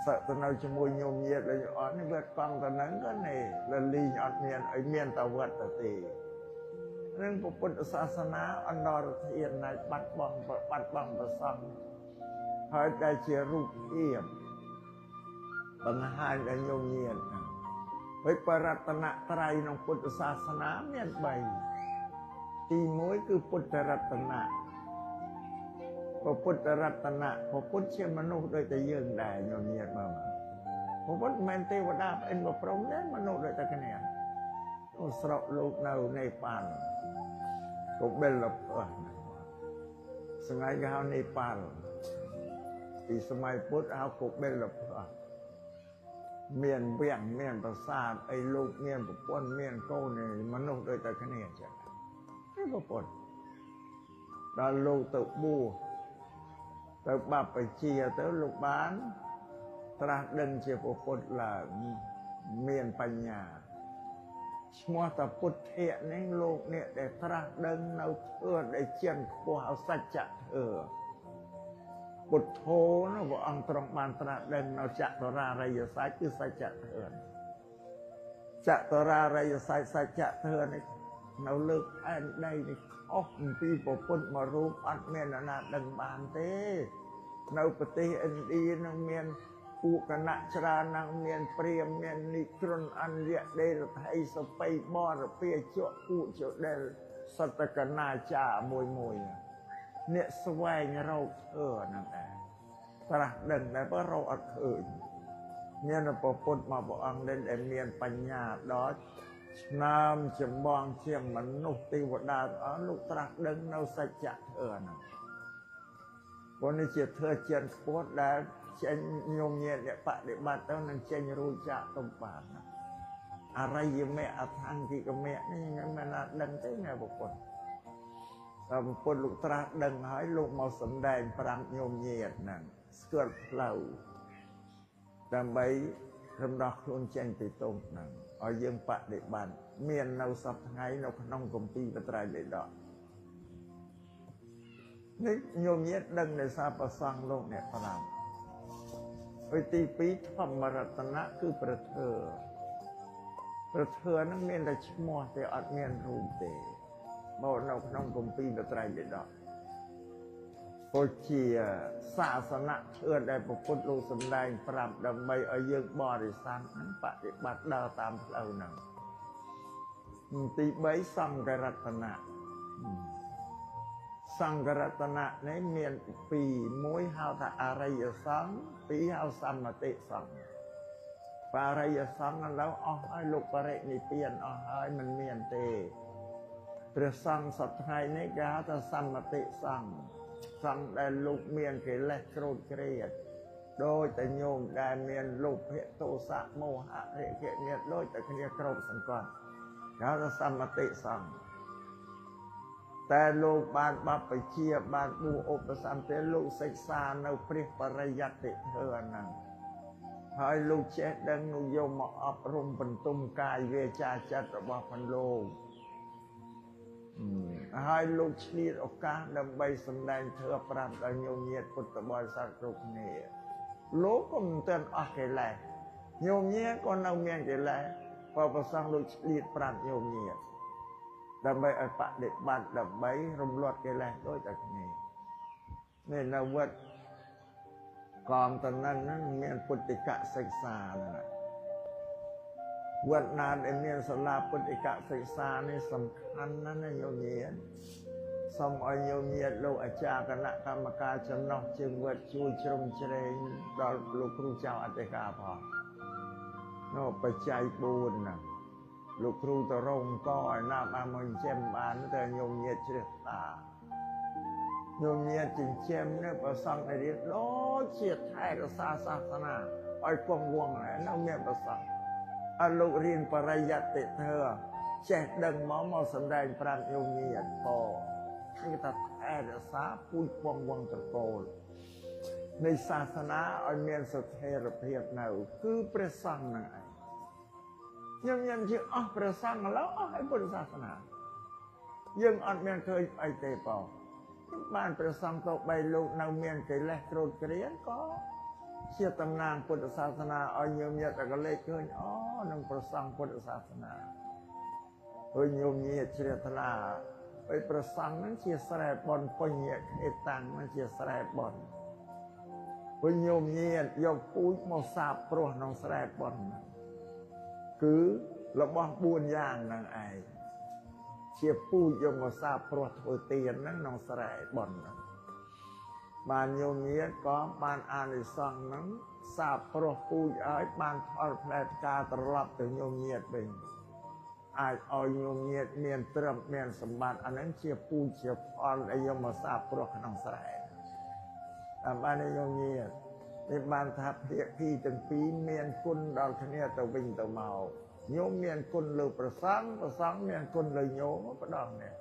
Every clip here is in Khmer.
sợ tôi nói cho môi nhôm nhiệt là nhỏ này vượt con tao nắng cái này là ly nhọt miền ở miền tao vượt tao thì nên bộ phận sa sana anh đo thiền này bắt bằng và xong hỏi đại chia rụt hiểm bằng hai là nhôm nhiệt với paratana trai nông phật sa sana miền bảy thì mỗi cứ phật paratanaพระพุทธรัตนะพระพุทธเชื่อมนุษย์โดยแต่ยืนได้โยมเยียดมาพระพุทธแมนเทวดาเป็นบุพรมเนี่ยมนุษย์โดยแต่คะแนนก็สระลูกเราในป่านก็เบลล์สมัยเขาในป่านที่สมัยพุทธเขาก็เบลล์เมียนเบี่ยงเมียนประสาทไอ้ลูกเมียนประป้วนเมียนโก้ในมนุษย์โดยแต่คะแนนจ้ะนี่พระพุทธตาลูกตะบูtự bạp phải chia tới lục bán tra đừng chia của Phật là miền Pành nhà mua tập Phật thiện nên lục nè để tra đừng nấu thưa để chiên khoa sạch chặt thừa Phật thô nó vào ông trong bàn tra đừng nấu chặt tỏ ra rây sai cứ sạch chặt thừa chặt tỏ ra rây sai sạch chặt thừa này nấu lực anh đây này ốc tí bộ phút mà rút ăn miền là đừng bàn thế nấu bát anh đi năng miền phụ cả nạ chra năng miền priêm miền nitron ăn địa đây là hay sập bay bo rồi phía chỗ phụ chỗ đây sạch cả nà chả mùi mùi nè xoay nhà rau thở nè ta đừng để bớt rau ăn thở miền là bộ phút mà bộ ăn đến để miền Pành nhà đó nam chấm bong chiêm mắn nục tì vật đà ở lục trạc đừng nấu sạch chặt thừa nè bọn này chỉ thừa chuyện phốt đã chênh nhôm nhiệt để bạn để bạn tao nâng chênh rùi chạ tông bản à rai gì mẹ à thang thì cái mẹ này mà là đừng tới ngày một quần và một quần lục trạc đừng hỏi lục màu sầm đèn prang nhôm nhiệt nè skurt lâu đàm bấy râm đọc luôn chênh tì tông nè ở dương bạn để bạn miền nào sắp ngay nào không công ty và trai để đó nếu nhôm nhiệt đừng để sao bà sang luôn nè phải làm với tí phí thầm mà rật nạ cứ bà thừa nó miền là chích mò thì ở miền rùm tệ bảo nào không công ty và trai để đó cô chỉ xa xa nạ thừa đây một phút lưu xâm đành phải làm đầm mây ở dương bò để sang bạn để bắt đào tam lâu nặng tí bấy xong cái rật nạ sang cái rật nạ này miền phì mối hào thả à rây ở sáng tí hào xăm mà tệ xong và rây ở sáng là lâu hai lục bà rệ nhị tiền hai mình miền tệ rồi sang sắp hai này gá ta xăm mà tệ xong sang đại lục miền cái lẹt krôn kरेत đôiแต่โยมได้เมียนลูกเพศโตสะโมหะเหตุเมียนโดยแต่คนนี้กรบสังกัดแล้วจะสัมมติสังแต่ลูกบานบับไปเชียบานบูอุปสัมเตลูกศึกษาในพริปริยัติเธอนั่งให้ลูกเช็ดดังนุโยมอบรมบรรทุมกายเวชาจัตระบพันโลให้ลูกชีดโอกาสดำใบสำแดงเธอปราบโยมเยียดพุทธบริษัทรูปนี้ลูกก็มันเตือนออกแหละโยมเยียดก็เอาเมียนแหละพอประสังลูกชีดปราบโยมเยียดดำใบไอปะเด็กบ้านดำใบรมรวดแหละด้วยจากนี้นี่นะวัดกองตอนนั้นนั้นเมียนปุติกะศึกษานะวัดนานเมียนสลาปุติกะศึกษานี่สำคัญนั่นนะโยมเยียดสมอโยมเยียดลูกอาจารย์คณะกรรมการจำนองจึงวัดช่วยชมเชยดอลลูกครูเจ้าอัตกาพอโน่ปัจจัยบุญนะลูกครูตะรงก็น้ำอามันเจมบานแต่โยมเยียดเชื่อตาโยมเยียดจึงเชื่อเนี่ยประสังในเรื่องโอ้เฉียดไทยกับศาสนาไอ้กวงวงไหนน้ำเมียประสังอลูกเรียนปริยัติเธอเช็ดดังหมอสำแดงปรางโยมเยียดพอที่ตัดแอร์สาปุยกวงวงตะโกนในศาสนาอันเมียนสเทระเพียรเนาคือประสังนั่นไงยังชื่อประสังแล้วไอ้บุญศาสนายังอันเมียนเคยไอเตปอบ้านประสังตกใบลูกนาวเมียนเคยแลกโกรธเกลียนก็ส ជាតំណាងពុទ្ធសាសនាឲ្យញោមញាតតែក៏លេចឃើញអូនឹងប្រសង់ពុទ្ធសាសនាហើយញោមញាតជ្រះថ្លាហើយប្រសង់ហ្នឹងជាស្រែបនបញ្ញៈអេតាំងហ្នឹងជាស្រែបនហើយញោមញាតយកពូជមកសាបព្រោះក្នុងស្រែបនគឺរបស់4យ៉ាងហ្នឹងឯងជាពូជយកមកសាបព្រោះធ្វើទានហ្នឹងក្នុងស្រែបនហ្នឹងបានញោមញាតក៏បានអានិសង្ឃហ្នឹងសាបព្រោះពូជឲ្យបានផលផ្លែផ្កាត្រឡប់ទៅញោមញាតវិញអាចឲ្យញោមញាតមានទ្រព្យមានសម្បត្តិអាហ្នឹងជាពូជជាផលដែលយកមកសាបព្រោះក្នុងស្រែតាមបានញោមញាតនេះបានថាភាគីទាំងពីរមានគុណដល់គ្នាទៅវិញទៅមកញោមមានគុណលើប្រសង់មានគុណលើញោមម្ដងនេះ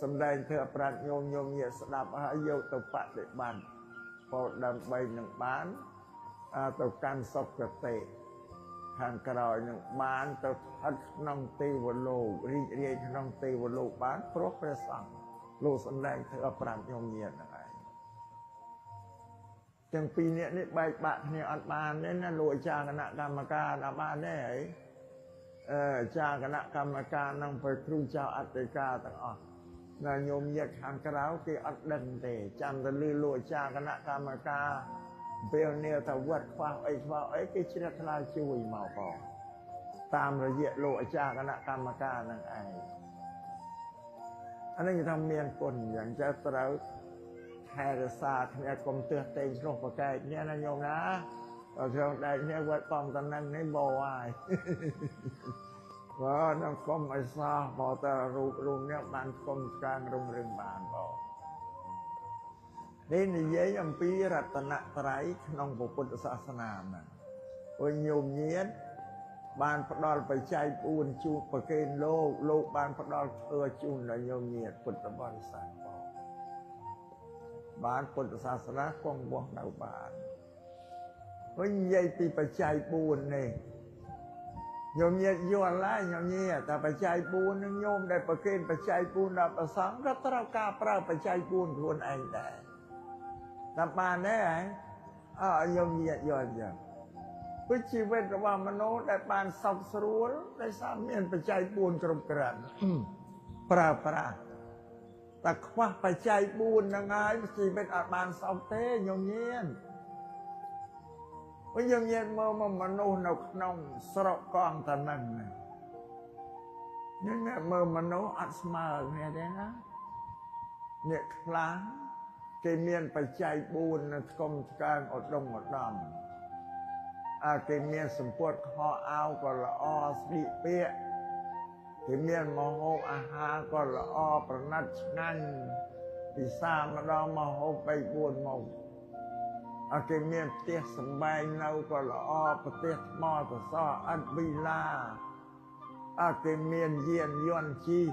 សម្ដែងធ្វើប្រាជ្ញញោមញាតស្ដាប់ហើយយកទៅបដិបត្តិពោលដើម្បីនឹងបានទៅកាន់សុគតិខាងក្រោយនឹងបានទៅស្ថិតក្នុងទេវលោករីករាយក្នុងទេវលោកបានព្រោះព្រះសង្ឃលោកសម្ដែងធ្វើប្រាជ្ញញោមញាតហ្នឹងឯងទាំងពីរនាក់នេះបែកបាក់គ្នាអត់បានទេណាលោកអាចារ្យគណៈកម្មការអត់បានទេហើយអាចារ្យគណៈកម្មការនឹងព្រះគ្រូចៅអធិការទាំងអស់ណាញោមញាតខាងក្រៅគេអត់ដឹងទេចាំតែលឺលោកអាចារ្យគណៈកម្មការពេលនេះថាវត្តខ្វះអីគេជ្រះថ្លាជួយមកផងតាមរយៈលោកអាចារ្យគណៈកម្មការនឹងឯងអានេះគេថាមានគុណយ៉ាងចេះត្រូវថែរក្សាគ្នាកុំទើសតែងឆ្លោះប្រកែកគ្នាណាញោមណាដល់ត្រង់ដែរគ្នាវត្តកំតំណឹងនេះបោហើយបើនឹងកុំឲ្យសោះមកតែរូបនេះបានគុំស្កាងរុងរឿងបានបងនេះនិយាយអំពីរតនត្រ័យក្នុងពុទ្ធសាសនាហ្នឹងហើយញោមញាតបានផ្ដល់បច្ច័យ4ជូនប្រគេនលោកបានផ្ដល់ធ្វើជូនដល់ញោមញាតពុទ្ធបរិស័ទបងបានពុទ្ធសាសនាគង់វង្សនៅបានហើយនិយាយពីបច្ច័យ4នេះញោមញាតយល់ហើយញោមញាតតែបច្ច័យ4នឹងញោមដែលប្រគេនបច្ច័យ4ដល់ព្រះសង្ឃក៏ត្រូវការប្រើបច្ច័យ4ខ្លួនឯងដែរតាមបានទេញោមញាតយល់ចឹងព្រោះជីវិតរបស់មនុស្សដែលបានសុខស្រួលដោយសារមានបច្ច័យ4គ្រប់គ្រាន់ប្រើប្រាស់តែខ្វះបច្ច័យ4ហ្នឹងហើយជីវិតអត់បានសុខទេញោមញាតវិញយើងមានមើលមកមនុស្សនៅក្នុងស្រុកកងតានឹងនេះមើលមនុស្សអត់ស្មើគ្នាទេណាអ្នកខ្លះគេមានបច្ច័យ4នៅស្គមស្កើងឧត្តមឧត្តមគេមានសម្ពុតខោអាវក៏ល្អស្លៀកពាក់គេមានម្ហូបអាហារក៏ល្អប្រណិតឆ្ងាញ់ពិសាម្ដងម្ហូប3 4មុខគេមានផ្ទះសម្បែងនៅក៏ល្អប្រទេសថ្មសសរឥដ្ឋវីឡាគេមានយានយន្តជិះ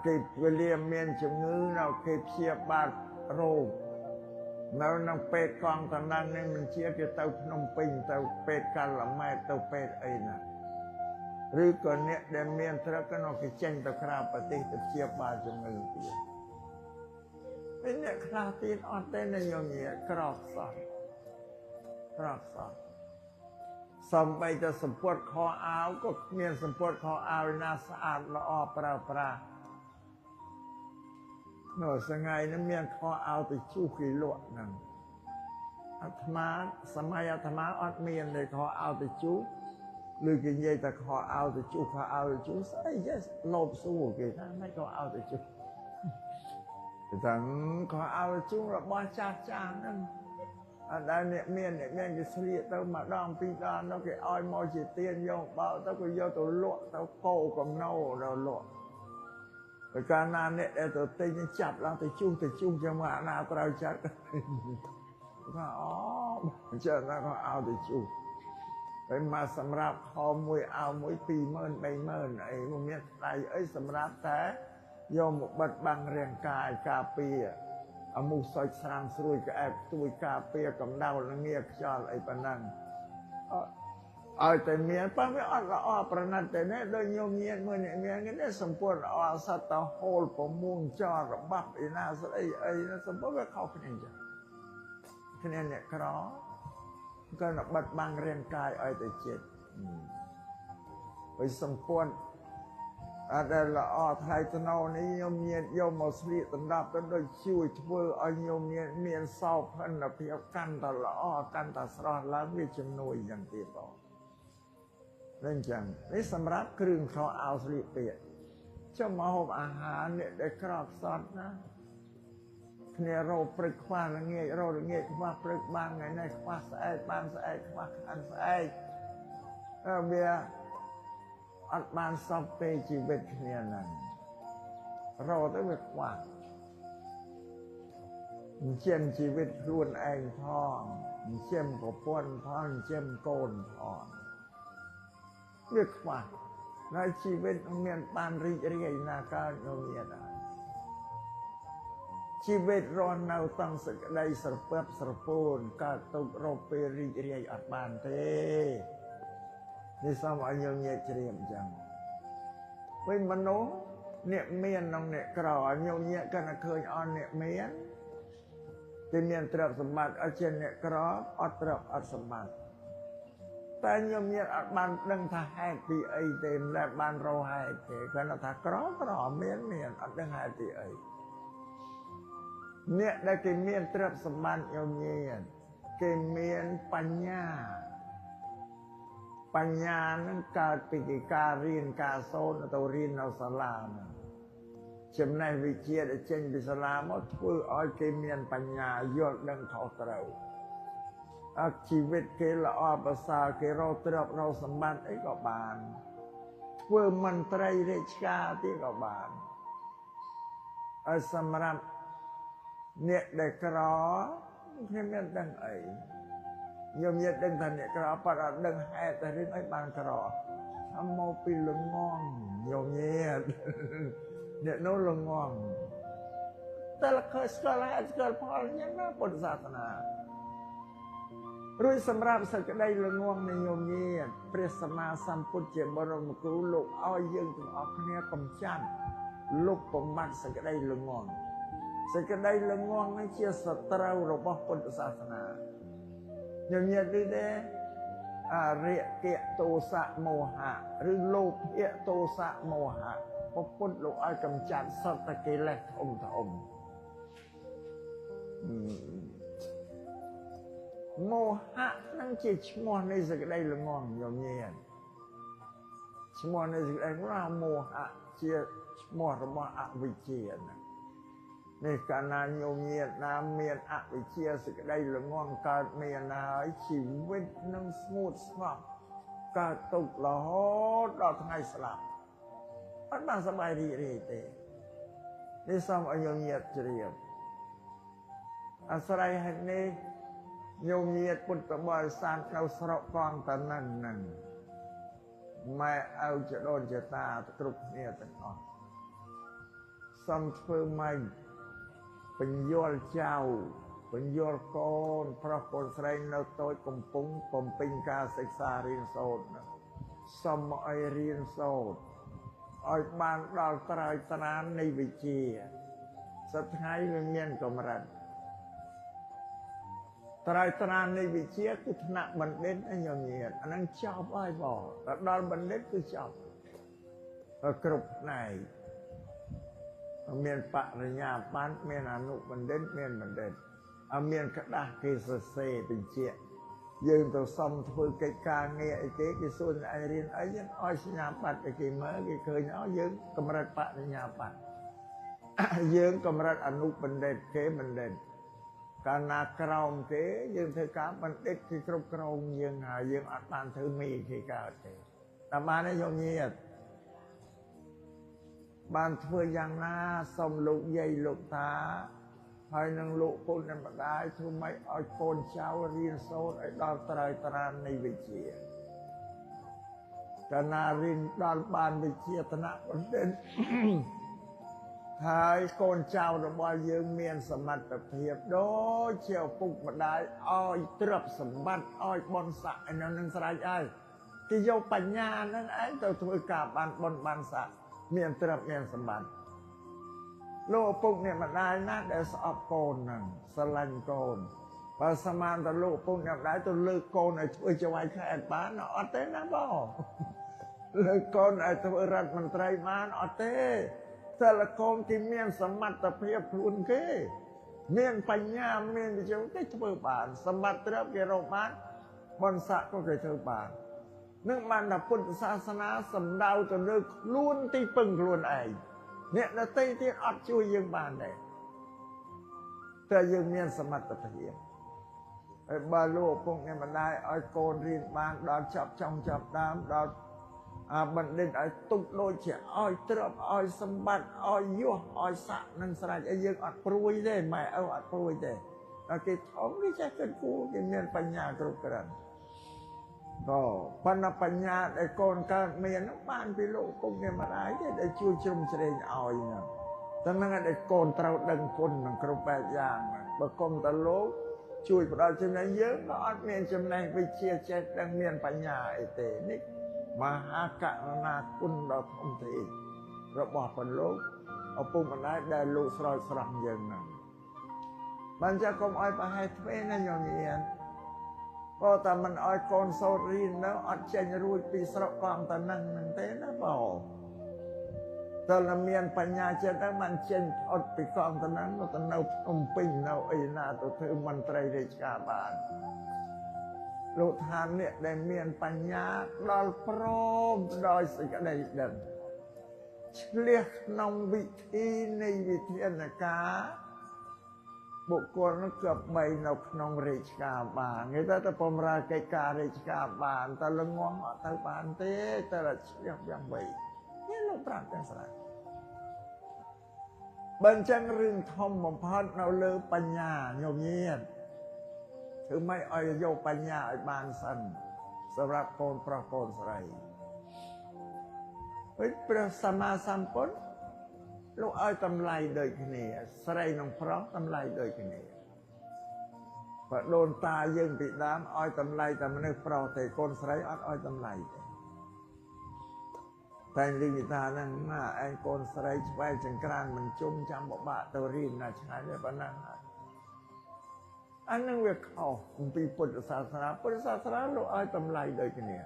គេវេលាមានជំងឺនៅគេព្យាបាលរោគនៅក្នុងពេទ្យកងតំណែងនេះមិនជាគេទៅភ្នំពេញទៅពេទ្យកាល់ម៉ែទៅពេទ្យអីណាឬក៏អ្នកដែលមានត្រឹកក៏គេចេញទៅក្រៅប្រទេសទៅព្យាបាលជំងឺទៀតពេលអ្នកខ្លះទៀតអត់ទេញោមញាតក្រោកសោះសំបីតែសម្ពុតខោអាវក៏មានសម្ពុតខោអាវណាស្អាតល្អប្រើប្រាស់នៅថ្ងៃនេះមានខោអាវទៅជុះគេលក់ហ្នឹងអាត្មាសម័យអាត្មាអត់មានទេខោអាវទៅជុះឬគេនិយាយតែខោអាវទៅជុះស្អីចេះលោភសួរគេថាមិនខោអាវទៅជុះគេថាខោអាវទៅជុះរបស់ចាស់ហ្នឹងអត់ដែលអ្នកមានគេស្លៀកទៅម្ដងពីរដងនោះគេឲ្យមកជាទានយកបោទៅក៏យកទៅលក់ទៅកោកំណោដល់លក់បើកាលណាអ្នកដែលទៅទិញចាប់ឡើងទៅជុះចាំមកអាណាត្រូវចាត់ថាអញ្ចឹងណាក៏ឲ្យទៅជុះហើយមកសម្រាប់ខោមួយអាវមួយ 20000 30000អីមិនមានស្ដៃអីសម្រាប់តែយកមកបិទបាំងរាងកាយការពារអមុខសុចស្រាំស្រួយក្អែបទួយការពារកម្ដៅល្ងាខ្យល់អីប៉ុណ្ណឹងឲ្យតែមានប៉ុន្តែអត់ល្អប្រណិតទេណាដូចញោមញាតមួយអ្នកមានគេសម្ពុតល្អសត្វតហូលប្រមួងចររបស់ឯណាស្អីសម្ពុតវាខុសគ្នាអញ្ចឹង គ្នាអ្នកក្រក៏បិទបាំងរាងកាយឲ្យទៅចិត្តហើយសម្ពាត់អត់ដែលល្អថ្លៃថ្នូរនេះខ្ញុំញាតិយកមកស្លៀកដណ្ដប់ទៅដូចជួយធ្វើឲ្យខ្ញុំមានសោភ័ណភាពកាន់តែល្អកាន់តែស្រស់ឡើងវាជំនួយយ៉ាងទៀតបងនេះអញ្ចឹងនេះសម្រាប់គ្រឿងខោអាវស្លៀកពាក់ចុះមកហូបអាហារអ្នកដែលក្រខ្សត់ណាគ្នារោព្រឹកខ្វះល្ងាចរោល្ងាចខ្វះព្រឹកបានថ្ងៃនេះខ្វះស្អែកបានស្អែកខ្វះខានស្អែកវាអត់បានសពពេលជីវិតគ្នាហ្នឹងរោទៅវាខ្វះចិញ្ចឹមជីវិតខ្លួនឯងផងចិញ្ចឹមប្រពន្ធផងចិញ្ចឹមកូនផងវាខ្វះនៅជីវិតមានបានរីករាយណាកើតនោះមានដែរជីវិតរស់នៅតាំងសេចក្តីស្រពើបស្រពោនកើតទុករកពេលរីករាយអត់បានទេនេះសូមឲ្យញោមញាតិជ្រាបអញ្ចឹងវិញមនុស្សអ្នកមាននិងអ្នកក្រញោមញាតិកាន់តែឃើញអស់អ្នកមានគេមានទ្រព្យសម្បត្តិអត់ជាអ្នកក្រអត់ទ្រព្យអត់សម្បត្តិតែញោមញាតិអត់បានដឹងថាហេតុពីអីទេមិនដែលបានរកហេតុទេគាត់ថាក្រមានអត់ដឹងហេតុពីអីអ្នកដែលគេមានទ្រព្យសម្បត្តិញោមញាតិគេមានបញ្ញានឹងកើតពីការរៀនការសូត្រទៅរៀននៅសាលាហ្នឹងចំណេះវិជ្ជាដែលចេញពីសាលាមកធ្វើឲ្យគេមានបញ្ញាយល់ដឹងខុសត្រូវជីវិតគេល្អប្រសើរគេរកទ្រព្យរកសម្បត្តិអីក៏បានធ្វើមន្ត្រីរាជការទៀតក៏បានហើយសម្រាប់អ្នកដែលក្រគេមានដឹងអីញោមញាតិដឹងថាអ្នកក្រប៉ាត់អត់ដឹងហេតុតែរឿងអីបានក្រថាមកពីល្ងងញោមញាតិអ្នកនោះល្ងងតែលខើស្គាល់ហេតុស្គាល់ផលយ៉ាងណាពុទ្ធសាសនារួចសម្រាប់សេចក្តីល្ងងនៃញោមញាតិព្រះសម្មាសម្ពុទ្ធជាបរមគ្រូលោកឲ្យយើងទាំងអស់គ្នាកំចាត់លុបបំបត្តិសេចក្តីល្ងងសេចក្តីល្ងងនេះជាសត្រូវរបស់ពុទ្ធសាសនាញោមញាតិនេះទេរិយៈទោសៈមោហៈឬលោភៈទោសៈមោហៈពុទ្ធលោកឲ្យកំចាត់សត្វកិលេសធំមោហៈនឹងជាឈ្មោះនៃសេចក្តីល្ងងញោមញាតិឈ្មោះនៃសេចក្តីមោហៈជាឈ្មោះរបស់អវិជ្ជាណានេះកាលណាញោមញាតិណាមានអវិជ្ជាសេចក្តីល្ងងកើតមានហើយជីវិតនឹងស្ងួតស្ងប់កើតទុក្ខរហូតដល់ថ្ងៃស្លាប់អត់បានសប្បាយរីករាយទេនេះសូមឲ្យញោមញាតិជ្រាបអាស្រ័យហេតុនេះញោមញាតិពុទ្ធបរិស័ទនៅស្រុកកងតនិនហ្នឹងម៉ែឪចដូនចតាគ្រប់គ្នាទាំងអស់សូមធ្វើម៉េចបញ្យល់ចៅបញ្យល់កូនប្រុសកូនស្រីនៅតូចកំពុងបំពេញការសិក្សារៀនសូត្រសូមឲ្យរៀនសូត្រឲ្យបានដល់ត្រើយត្រាននៃវិជ្ជាសប្តាហ៍វាមានកម្រិតត្រើយត្រាននៃវិជ្ជាគឺថ្នាក់បណ្ឌិតញោមញាតិអានឹងចប់ហើយបងដល់បណ្ឌិតគឺចប់គ្រប់ផ្នែកមានបរិញ្ញាបត្រមានអនុបណ្ឌិតមានបណ្ឌិតមានក្តាស់គេសរសេរបញ្ជាក់យើងទៅសុំធ្វើកិច្ចការងារអីគេសួរឯងរៀនអីយើងឲ្យសញ្ញាបត្រគេមើលគេឃើញយើងកម្រិតបរិញ្ញាបត្រយើងកម្រិតអនុបណ្ឌិតគេបណ្ឌិតកាលណាក្រោមគេយើងធ្វើការបណ្ឌិតគេគ្រប់គ្រងយើងហើយយើងអត់បានធ្វើមេគេកើតទេតែបានទេញោមញាតិបានធ្វើយ៉ាងណាសូមលោកយាយលោកតាហើយនឹងលោកពុទ្ធនិងម្ដាយធ្វើម៉េចឲ្យកូនចៅរៀនសូត្រឲ្យដល់ត្រើយត្រាននៃវិជ្ជាកាលណារៀនដល់បានវិជ្ជាថ្នាក់បណ្ឌិតហើយកូនចៅរបស់យើងមានសមត្ថភាពដូចជាឪពុកម្ដាយឲ្យទ្រព្យសម្បត្តិឲ្យបុណ្យស័ក្តិឯនឹងស្រេចហើយគេយកបញ្ញាហ្នឹងឯងទៅធ្វើការបានបុណ្យបានស័ក្តិមានទ្រព្យមានសម្បត្តិលោកឪពុកអ្នកម្ដាយណាដែលស្អប់កូនហ្នឹងស្រឡាញ់កូន បើសមានតលោកពុកញ៉ាំដែរទៅលើកកូនឲ្យធ្វើជាវាយខេត្តបានអត់ទេណាបងលើកកូនឲ្យធ្វើរដ្ឋមន្ត្រីបានអត់ទេតែละកូនគេមានសមត្ថភាពខ្លួនគេមានបញ្ញាមានវិជ្ជាគេធ្វើបានសម្បត្តិទ្រព្យគេរកបានបនស័កក៏គេធ្វើបាននឹងបានថាពុទ្ធសាសនាសំដៅទៅលើខ្លួនទីពឹងខ្លួនឯងអ្នកដទៃទៀតអត់ជួយយើងបានដែរតែយើងមានសមត្ថភាពហើយបើលោកពុកអ្នកម្ដាយឲ្យកូនរៀនបានដល់ចប់ចង់ចប់ដើមដល់បណ្ឌិតឲ្យទុកដូចជាឲ្យទ្រព្យឲ្យសម្បត្តិឲ្យយសឲ្យស័កនឹងស្រេចឲ្យយើងអត់ព្រួយទេម៉ែឪអត់ព្រួយទេដល់គេធំគេចេះគិតគូរគេមានបញ្ញាគ្រប់គ្រាន់ក៏ប៉ុន្តែបញ្ញាដែលកូនកើតមាននោះបានពីលោកពុកអ្នកម្ដាយទេដែលជួយជ្រុំជ្រែងឲ្យហ្នឹងតែហ្នឹងឯងដែលកូនត្រូវដឹងគុណនឹងគ្រប់បែបយ៉ាងបើគុំតលោកជួយផ្ដល់ចំណេញយើងក៏អត់មានចំណេញវិជ្ជាចេះដឹងមានបញ្ញាអីទេនេះមហាករុណាគុណដ៏ធំធេងរបស់ព្រះលោកឪពុកម្ដាយដែលលោកស្រោចស្រង់យើងហ្នឹងបានចាកុំឲ្យប្រហែលទ្វេណាញោមញាណក៏តែមិនឲ្យកូនសូត្ររៀននៅអត់ចេញរួចពីស្រុកកំតនឹងហ្នឹងទេណាបងតែមានបញ្ញាចិត្តហ្នឹងបានចេញអត់ពីកំតនឹងទៅនៅភ្នំពេញនៅអីណាទៅធ្វើមន្ត្រីរាជការបានលោកថាអ្នកដែលមានបញ្ញាដល់ព្រមដោយសេចក្តីដឹងឆ្លៀសក្នុងវិធីនៃវិធានការបុគ្គលនោះគឺបីនៅក្នុងរាជការបានគេទៅបម្រើកិច្ចការរាជការបានតែល្ងងអត់ទៅបានទេតែឆ្លៀសយ៉ាងបីនេះលោកប្រាប់ទាំងស្រាប់បើអញ្ចឹងរឿងធំបំផុតនៅលើបញ្ញាញោមញាណធ្វើម៉េចឲ្យយកបញ្ញាឲ្យបានសិនសម្រាប់កូនប្រុសកូនស្រីហើយព្រះសម្មាសម្ពុទ្ធលោកឲ្យតម្លៃដូចគ្នាស្រីនិងប្រុសតម្លៃដូចគ្នាបើដូនតាយើងពីដើមឲ្យតម្លៃតែមនុស្សប្រុសទេកូនស្រីអត់ឲ្យតម្លៃទេតែលីវិតាហ្នឹងណាឯងកូនស្រីឆ្វែងចង្ក្រានមិនជុំចាំបបាក់ទៅរៀនណាឆ្ងាយទេប៉ុណ្ណឹងអានឹងវាខុសពីពុទ្ធសាសនាលោកឲ្យតម្លៃដូចគ្នា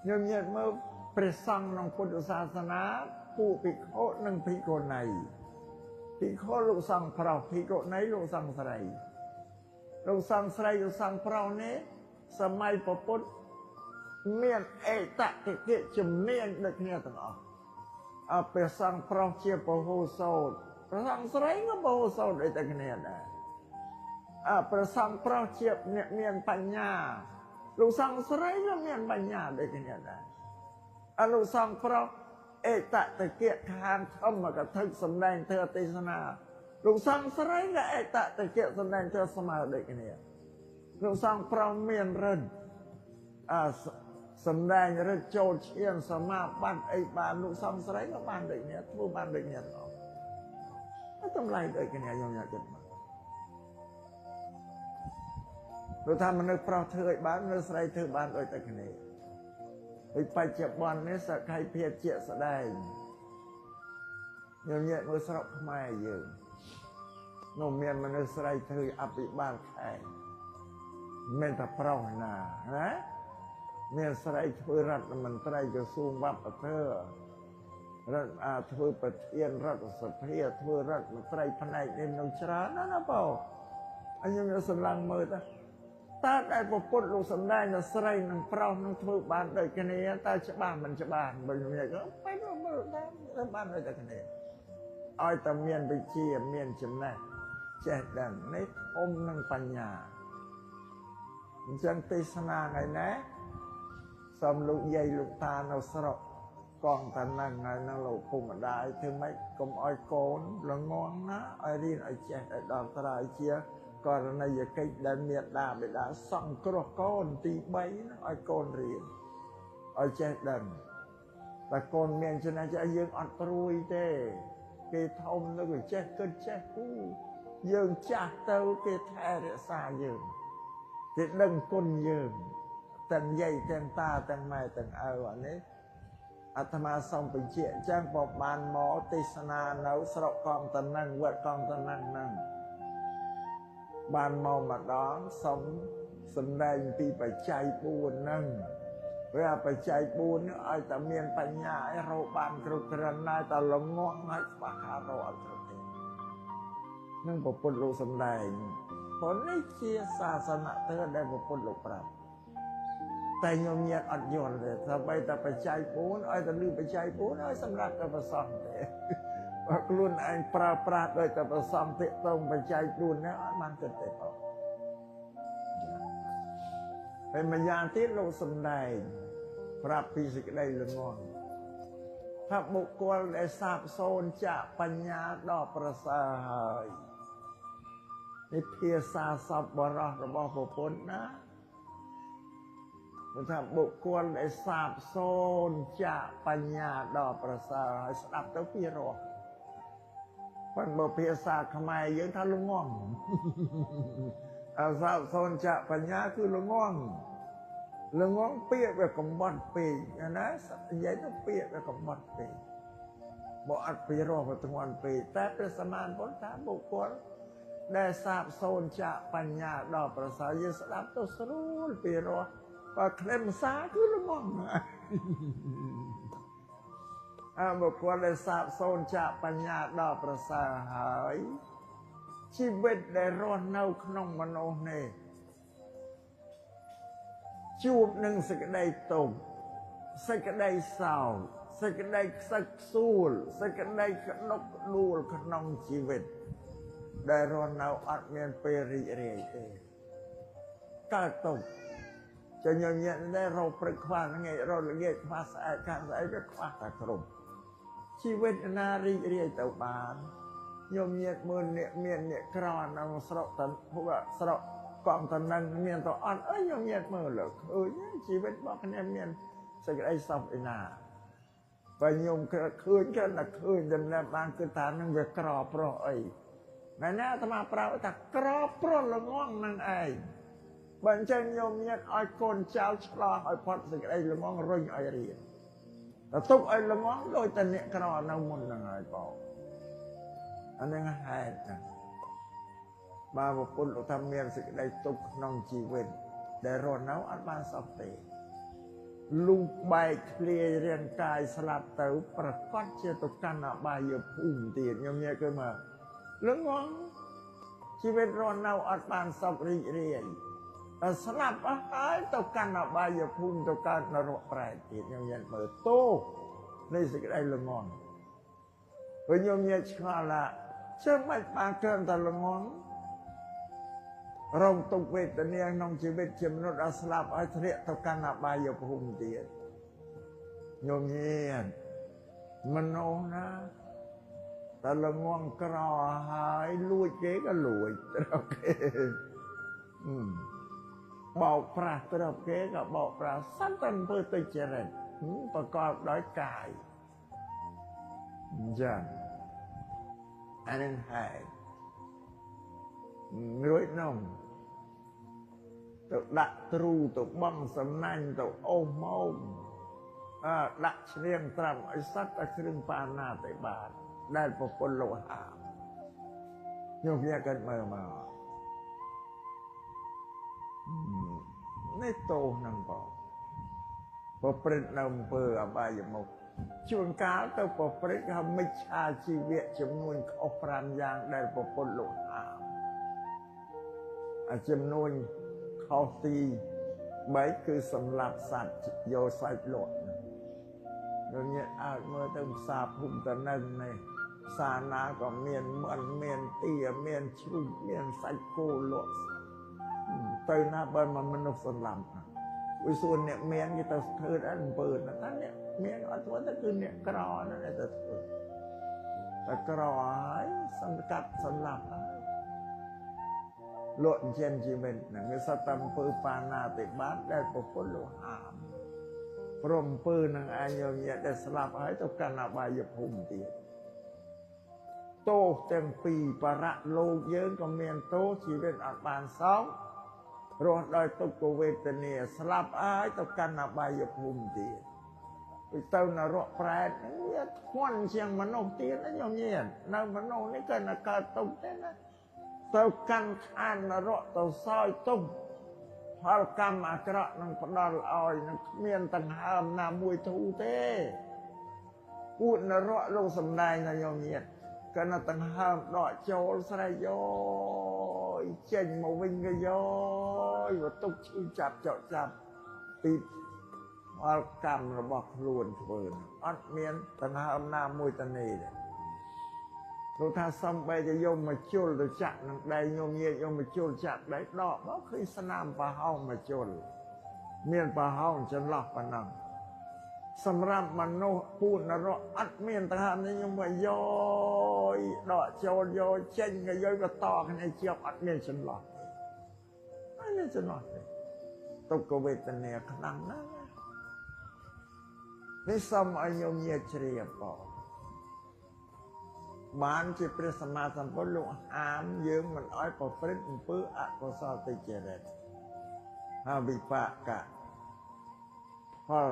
ញោមញាតិមើលព្រះសង្ឃក្នុងពុទ្ធសាសនាពួកភិក្ខុនិងភិក្ខុនីភិក្ខុលោកសង្ឃប្រុសភិក្ខុនីលោកសង្ឃស្រីលោកសង្ឃស្រីលោកសង្ឃប្រុសនេះសម័យពុទ្ធមានអេតតិគិជំនាញដូចគ្នាទាំងអស់ព្រះសង្ឃប្រុសជាពហុសោតព្រះសង្ឃស្រីក៏ពហុសោតដូចតែគ្នាដែរព្រះសង្ឃប្រុសជាអ្នកមានបញ្ញាលោកសង្ឃស្រីក៏មានបញ្ញាដូចគ្នាដែរលោកសង្ឃប្រុសអេតតិគិខាងធម្មកថាសម្ដែងធ្វើទេសនាលោកសង្ឃស្រីក៏អេតតិគិសម្ដែងធ្វើស្មើដូចគ្នាលោកសង្ឃប្រុសមានរិទ្ធសម្ដែងរិទ្ធចូលឈានសមាបត្តិអីបានលោកសង្ឃស្រីក៏បានដូចគ្នាធ្វើបានដូចគ្នាទាំងអស់តម្លៃដូចគ្នាខ្ញុំញ៉ាំចិត្តមកព្រោះថាមនុស្សប្រុសធ្វើឲ្យបានមនុស្សស្រីធ្វើបានដូចតែគ្នាហើយបច្ចុប្បន្ននេះសក្ខីភាពជាក់ស្ដែងខ្ញុំញាក់មើលស្រុកខ្មែរយើងនោះមានមនុស្សស្រីធ្វើអភិបាលខេត្តមិនតែប្រុសណាមានស្រីធ្វើរដ្ឋមន្ត្រីក្រសួងវប្បធម៌រដ្ឋធ្វើប្រធានរដ្ឋសភាធ្វើរដ្ឋមន្ត្រីផ្នែកនេះនឹងច្រើនណាបងអញ្ចឹងខ្ញុំសម្លឹងមើលតើដែលពុទ្ធលោកសម្ដែងថាស្រីនិងប្រុសនឹងធ្វើបានដូចគ្នាតើច្បាស់មិនច្បាស់បើខ្ញុំនិយាយទៅមើលតាមបានដូចតែគ្នាឲ្យតែមានវិជ្ជាមានចំណេះចេះដឹងនេះធំនឹងបញ្ញាអញ្ចឹងទេសនាថ្ងៃណាសូមលោកយាយលោកតានៅស្រុកកងតានឹងហើយនៅលោកពុកម្ដាយធ្វើម៉េចកុំឲ្យកូនល្ងងណាឲ្យរៀនឲ្យចេះឲ្យដល់ត្រើយជាករណីយកិច្ចដែលមេដាបិតាសង្គ្រោះកូនទី3ហ្នឹងឲ្យកូនរៀនឲ្យចេះដឹងតែកូនមានចំណេះចេះយើងអត់ព្រួយទេគេធំទៅគេចេះគិតចេះគូយើងចាស់ទៅគេថែរក្សាយើងគេដឹងគុណយើងទាំងយាយទាំងតាទាំងម៉ែទាំងឪអានេះអាត្មាសូមបញ្ជាក់អញ្ចឹងបើបានមកទេសនានៅស្រុកកងតនឹងវត្តកងតនឹងហ្នឹង បានមកម្ដងសុំសម្ដែងពីបច្ច័យ4ហ្នឹងវាបច្ច័យ4នេះឲ្យតែមានបញ្ញាឲ្យរកបានគ្រប់គ្រាន់តែតែល្ងងឲ្យស្បះខារកអត់គ្រប់ទេនឹងពុទ្ធលោកសម្ដែងព្រោះនេះជាសាសនាទៅដែលពុទ្ធលោកប្រាប់តែញោមញាតអត់យល់ទេថាបីតែបច្ច័យ4ឲ្យតែលឺបច្ច័យ4ឲ្យសម្រាប់តែប្រសងទេបើខ្លួនឯងប្រើប្រាស់ដោយតែប្រសំតិតងបច្ច័យ4នេះអត់បានគិតទេបងហើយម្យ៉ាងទៀតលោកសំដែងប្រាប់ពីសេចក្តីល្ងងថាបុគ្គលដែលសាបសូន្យចាកបញ្ញាដ៏ប្រសើរហើយនេះភាសាសពបរោះរបស់ព្រះពុទ្ធណាថាបុគ្គលដែលសាបសូន្យចាកបញ្ញាដ៏ប្រសើរហើយស្ដាប់ទៅពីរោះប៉ុន្តែភាសាខ្មែរយើងថាល្ងងអាសាបសូន្យចាកបញ្ញាគឺល្ងងពាក្យវាកំបត់ពេកណានិយាយទៅពាក្យវាកំបត់ពេកបើអត់ពីរោះវាធ្ងន់ពេកតែព្រះសម្មាសម្ពុទ្ធថាបុគ្គលដែលសាបសូន្យចាកបញ្ញាដល់ប្រសើរយើងស្ដាប់ទៅស្រួលពីរោះបើខ្លឹមសារគឺល្ងងបុគ្គលដែលសាបសូន្យចាកបញ្ញាដល់ប្រសើរហើយជីវិតដែលរស់នៅក្នុងមនុស្សនេះជួបនឹងសេចក្តីទុក្ខសេចក្តីសោកសេចក្តីខ្សឹកខ្សួលសេចក្តីក្តុកក្តួលក្នុងជីវិតដែលរស់នៅអត់មានពេលរីករាយទេកើតទុក្ខចញញែតែរកព្រឹកខ្វះថ្ងៃរកល្ងាចខ្វះស្អែកខាងស្អែកក៏ខ្វះតែគ្រប់ជីវិតណារីករាយទៅបានញោមញាតមើលអ្នកមានអ្នកក្រនៅស្រុកតពួកស្រុកកំតនឹងមានទៅអត់អើយញោមញាតមើលលើឃើញជីវិតរបស់គ្នាមានសេចក្តីសុខឯណាបើញោមឃើញគ្រាន់តែឃើញតែបានគឺថានឹងវាក្រប្រុសអីណែណាអាត្មាប្រាប់ថាក្រប្រុសល្ងងនឹងឯងបើអញ្ចឹងញោមញាតឲ្យកូនចៅឆ្លងឲ្យផុតសេចក្តីល្ងងរុញឲ្យរៀនតែទុកឲ្យល្ងងដោយតែអ្នកក្រនៅមុនហ្នឹងហើយបងអានឹងហេតុណាបើប្រពន្ធលោកថាមានសេចក្តីទុក្ខក្នុងជីវិតដែលរស់នៅអត់បានសុខទេលុះបែកធ្លាយរាងកាយស្លាប់ទៅប្រកាសជាទៅកាន់អបាយភូមិទៀតញោមញាតគឺមកល្ងងជីវិតរស់នៅអត់បានសុខរីករាយតែស្លាប់អស់ហើយទៅកាន់អបាយភូមិទៅកើតនរកប្រែតទៀតញោមញាតមើលទោសនៃសេចក្តីល្ងងព្រោះញោមញាតឆ្ងល់ថាជើងមិនបានគ្រាន់តែល្ងងរងទុក្ខវេទនាក្នុងជីវិតជាមនុស្សដល់ស្លាប់ហើយធ្លាក់ទៅកាន់អបាយភូមិទៀតញោមញាតមនុស្សណាតែល្ងងក្រហើយលួចគេក៏លួចត្រូវគេបោកប្រាស់ត្រូវគេក៏បោកប្រាស់សន្តានធ្វើទុច្ចរិតប្រកបដោយកាយអញ្ចឹងអានឹងហើយរួចនោះទៅដាក់ទ្រូទៅបងសំណាញ់ទៅអូសមកដាក់ឈ្នាងត្រាំឲ្យសត្វតែគ្រឿងបាណាតិបាតដែលប្រពន្ធលោកហាមញោមញាកើតមើលមកនេះតោហ្នឹងបងប្រព្រឹត្តនៅអំពើអបាយមុខជួនកាលទៅប្រព្រឹត្តហមិច្ឆាជីវៈចំនួនខុស5យ៉ាងដែលប្រពន្ធលោកហាមចំនួនខុសទី3គឺសម្លាប់សត្វយកសាច់លក់ដូចនេះអើមើលទៅផ្សារភូមិតនឹងនេះផ្សារណាក៏មានមិនមានទាមានជ្រូកមានសាច់គោលក់ទៅណាបើមនុស្សសម្លាប់វិសួនអ្នកមានគេទៅធ្វើដល់អំពើណាថាអ្នកមានអត់ធ្វើទៅគឺអ្នកក្រណាស់ទៅធ្វើតែក្រហើយសង្កាត់សម្លាប់ហើយលក់ចិញ្ចឹមជីវិតហ្នឹងវាសត្វតាមអំពើបាណាតិបាតដែលប្រពន្ធលោកហាមព្រមអំពើនឹងអញ្ញញាតដែលស្លាប់ហើយទៅកាន់អបាយភូមិទៀតទោសទាំងពីរបរៈលោកយើងក៏មានទោសជីវិតអត់បានសោករស់ដោយទុក្ខវេទនាស្លាប់ហើយទៅកាន់អបាយភូមិទៀតទៅនរកប្រែតវាធ្ងន់ជាងមនុស្សទៀតណាញោមញាតនៅមនុស្សនេះក៏កើតទុក្ខទេណា ទៅកាន់ឋាននរកទៅសោយទុំផលកម្មអាក្រក់នឹងផ្ដល់ឲ្យនឹងគ្មានដង្ហើមណាមួយធូរទេពួកនរកលោកសំដែងណាញោមញាតិកណ្ណដង្ហើមដកចូលស្រែកយោចេញមកវិញក៏យោវតុកឈឺចាប់ចោចាប់ពីផលកម្មរបស់ខ្លួនធ្វើអត់មានដង្ហើមណាមួយតនេះទេលោកថាសំបីតែយកមកជុលទៅចាក់នឹងដៃញោមញាតិយកមកជុលចាក់ដៃដកមកឃើញស្នាមប្រហោងមកជុលមានប្រហោងចន្លោះប៉ុណ្ណឹងសម្រាប់មនុស្សពួកនរកអត់មានដង្ហើមនេះខ្ញុំមកយោដកចូលយោចេញក៏យោបន្តគ្នាជាប់អត់មានចន្លោះអត់មានចន្លោះទេទុក្ខវេទនាខ្លាំងណាស់នេះសូមឲ្យញោមញាតិជ្រាបបងបានជាព្រះសម្មាសម្ពុទ្ធលោកហាមយើងមិនឲ្យប្រព្រឹត្តអំពើអកុសលទុច្ចរិតហើយវិបាកៈផល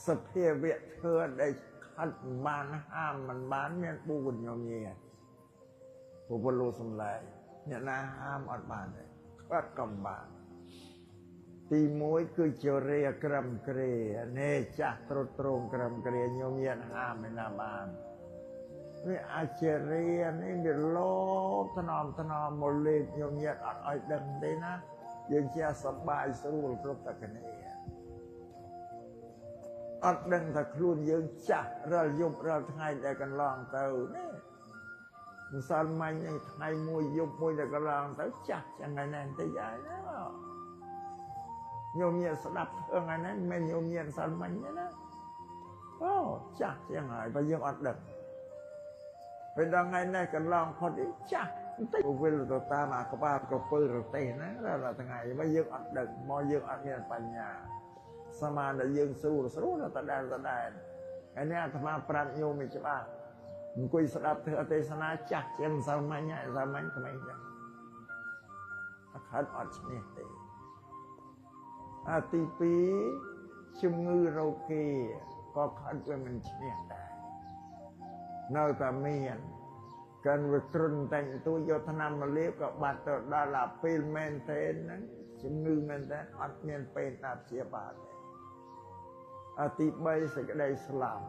សភាវៈធ្វើដែលខាត់បានហាមមិនបានមាន4ញោមញាតិពុទ្ធលោកសំឡេងអ្នកណាហាមអត់បានទេខាត់កំបានទី1គឺជារាក្រឹមក្រេនេះចាស់ត្រុតត្រងក្រឹមក្រេញោមញាតិហាមមិនណាបានវាអាចរានេះវាលោភថ្នមមកលេបញោមញាតិអត់ឲ្យដឹងទេណាយើងជាសប្បាយស្រួលគ្រប់តគ្នាអត់ដឹងថាខ្លួនយើងចាស់រាល់យប់រាល់ថ្ងៃដែលកន្លងទៅនេះមិនសល់មាញ់ថ្ងៃមួយយប់មួយដែលកន្លងទៅចាស់យ៉ាងណាបន្តិចហើយណាញោមញាតិស្ដាប់ធ្វើថ្ងៃនេះមិនញោមញាតិសល់មាញ់ទេណាអូចាស់យ៉ាងហើយបើយើងអត់ដឹងពេលដល់ថ្ងៃនេះកន្លងផុតចាស់បន្តិចវិលទៅតាមអាក្បាលក្រពើរទេសណារាល់ថ្ងៃបើយើងអត់ដឹងមកយើងអត់មានបញ្ញាសមានដែលយើងស្រួលតដែលហើយនេះអាត្មាប្រាប់ញោមមិនច្បាស់អង្គុយស្ដាប់ធ្វើទេសនាចាស់ជាងសាមញ្ញក្មេងចឹងអត់ខាត់អត់ឈ្នះទេទី2ជំងឺរោគីក៏ខាត់វាមិនឈ្នះដែរនៅតែមានកាន់វាគ្រុនតែងទូយកថ្នាំមកលាបក៏បាត់ទៅដល់ពេលមែនទេហ្នឹងជំងឺមែនទេអត់មានពេទ្យណាព្យាបាលទេទី3សេចក្តីស្លាប់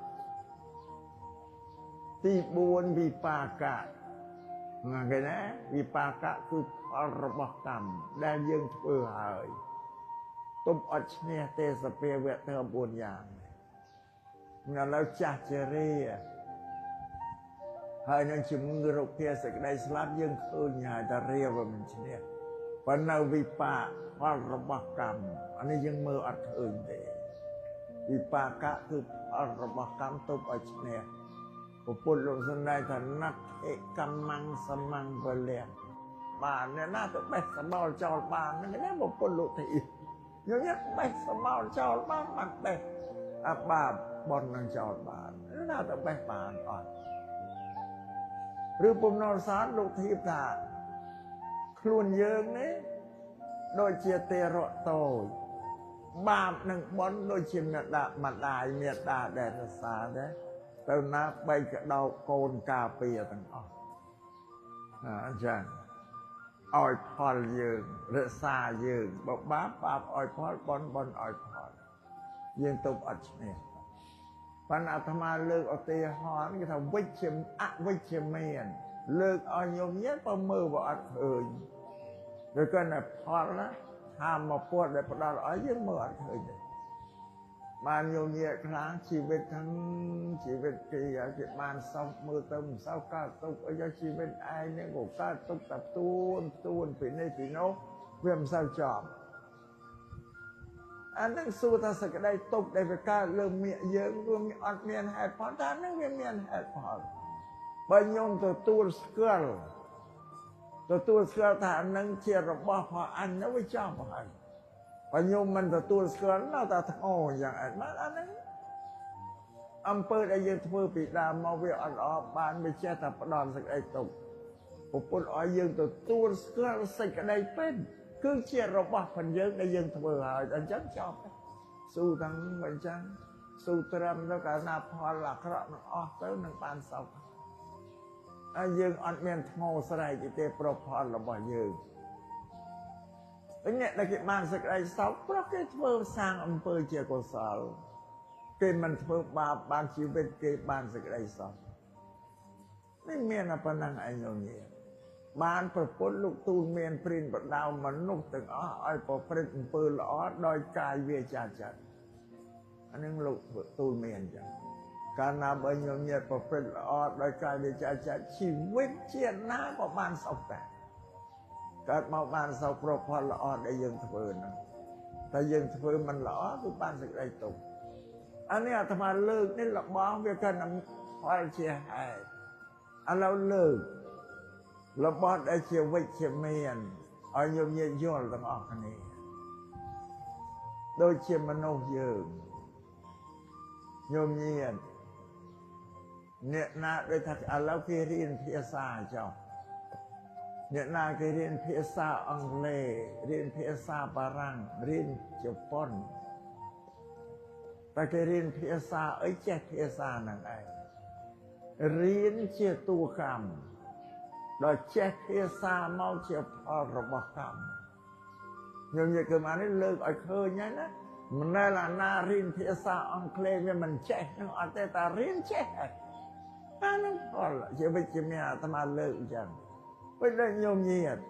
ទី4វិបាកៈណាគេណាវិបាកៈគឺផលរបស់កម្មដែលយើងធ្វើហើយទុំអត់ឈ្នះទេសភាវៈទាំង4យ៉ាងឥឡូវចាស់ជារាហើយនឹងជំងឺរោគភាសេចក្តីស្លាប់យើងឃើញហើយតែរាវាមិនឈ្នះប៉ុន្តែវិបាកផលរបស់កម្មអានេះយើងមើលអត់ឃើញទេវិបាកៈគឺផលរបស់កម្មទុំឲ្យឈ្នះពុទ្ធលោកសំដែងថាណដ្ឋិកម្មੰសមੰវលៈបានអ្នកណាទៅបេះសម្បល់ចោលបានហ្នឹងណាពុទ្ធលោកទីយើងបេះសម្បល់ចោលបានបេះអាបាបបននឹងចោលបានណាទៅបេះបានអត់ឬពំណុលសានលោកធៀបថាខ្លួនយើងនេះដូចជាទេរៈតូចបាបនឹងបនដូចជាម្ដាយមេត្តាដែលរសាដែរទៅណាបីកដោកូនការពារទាំងអស់អញ្ចឹងឲ្យផលយើងរក្សាយើងបើបាបឲ្យផលបនឲ្យផលយើងទុំអត់ឈ្នះប៉ុន្តែអាត្មាលើកឧទាហរណ៍គេថាវិជ្ជាអវិជ្ជាមានលើកឲ្យញោមញាតិបើមើលបើអត់ឃើញឬក៏តែផលណាថាមកពុទ្ធដែលផ្ដល់ឲ្យយើងមើលអត់ឃើញទេបានញោមញាតិខ្លាំងជីវិតទាំងជីវិតគេបានសោកមើលទៅមិនសោកកើតទុកអីជីវិតឯងនេះក៏កើតទុកតែទួនពីនេះពីនោះវាមិនសូវចប់អានឹងសួរថាសក្តីទុកដែលវាកើតលើមាកយើងវាអត់មានហេតុផលតែនឹងវាមានហេតុផលបើញោមទទួលស្គាល់ថានឹងជារបស់ផងអញនោះវាចប់ហើយបើញោមមិនទទួលស្គាល់នៅតែធ្ងោយ៉ាងឯងបានអានឹងអំពើដែលយើងធ្វើពីដើមមកវាអត់ល្អបានវាចេះតែផ្ដល់សេចក្តីទុកពុទ្ធឲ្យយើងទទួលស្គាល់សេចក្តីពិតគឺជារបស់ផងយើងដែលយើងធ្វើហើយអញ្ចឹងចប់ស៊ូទាំងមិនចឹងស៊ូត្រឹមទៅកាលណាផលអាក្រក់នឹងអស់ទៅនឹងបានសោក យើងអត់មានថ្ងោស្រែកទេប្រផលរបស់យើងអ្នកដែលគេបានសេចក្តីសុខព្រោះគេធ្វើសាងអំពើជាកុសលគេមិនធ្វើបាបបានជីវិតគេបានសេចក្តីសុខនេះមានតែប៉ុណ្ណឹងឯងលោកញាតិបានប្រពន្ធលោកទូលមានព្រានបដៅមនុស្សទាំងអស់ឲ្យប្រព្រឹត្តអំពើល្អដោយកាយវាចាចិត្តអានឹងលោកទូលមានអញ្ចឹងកាលណាបើញោមញាតិប្រព្រឹត្តល្អដោយកាយវាចាចិត្តជីវិតជាតិណាក៏បានសុខដែរកើតមកបានសុខប្រផលល្អដែលយើងធ្វើហ្នឹងតែយើងធ្វើមិនល្អគឺបានសេចក្តីទុក្ខអានេះអាត្មាលើកនេះរបស់វាកាន់តែផលជាហេតុឥឡូវលើករបស់ដែលជាវិជ្ជមានឲ្យញោមញាតិយល់ទាំងអស់គ្នាដូចជាមនុស្សយើងញោមញាតិអ្នកណាដូចថាឥឡូវគេរៀនភាសាចុះអ្នកណាគេរៀនភាសាអង់គ្លេសរៀនភាសាបារាំងរៀនជប៉ុនតែគេរៀនភាសាអីចេះភាសាហ្នឹងឯងរៀនជាតួកម្មដល់ចេះភាសាមកជាផលរបស់កម្មខ្ញុំនិយាយគឺមកនេះលើកឲ្យឃើញហ្នឹងណាមិនដែលអាណារៀនភាសាអង់គ្លេសវាមិនចេះនឹងអត់ទេតែរៀនចេះអាហ្នឹងផលជាវិជ្ជមានអាត្មាលើកអញ្ចឹងពេលដែលញោមញាតិ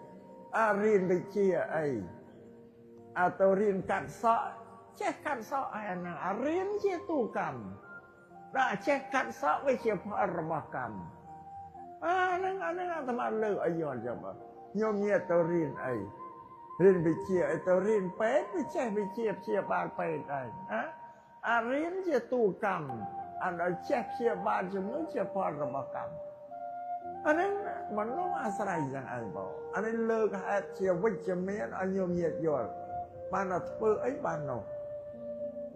រៀនវិជ្ជាអីទៅរៀនកាត់សក់ចេះកាត់សក់អាហ្នឹងរៀនជាតួកម្មដល់ចេះកាត់សក់វាជាផលរបស់កម្មហ្នឹងអាត្មាលើកឲ្យយល់ចាំបើញោមញាតិទៅរៀនអីរៀនវិជ្ជាអីទៅរៀនពេទ្យវាចេះវិជ្ជាព្យាបាលពេទ្យឯងរៀនជាតួកម្មដល់ចេះព្យាបាលជំងឺជាផលរបស់កម្មអានេះមនុស្សអាស្រ័យយ៉ាងឯងបងអានេះលើកហេតុជាវិជ្ជមានឲ្យញោមញាតិយល់បានតែធ្វើអីបាននោះ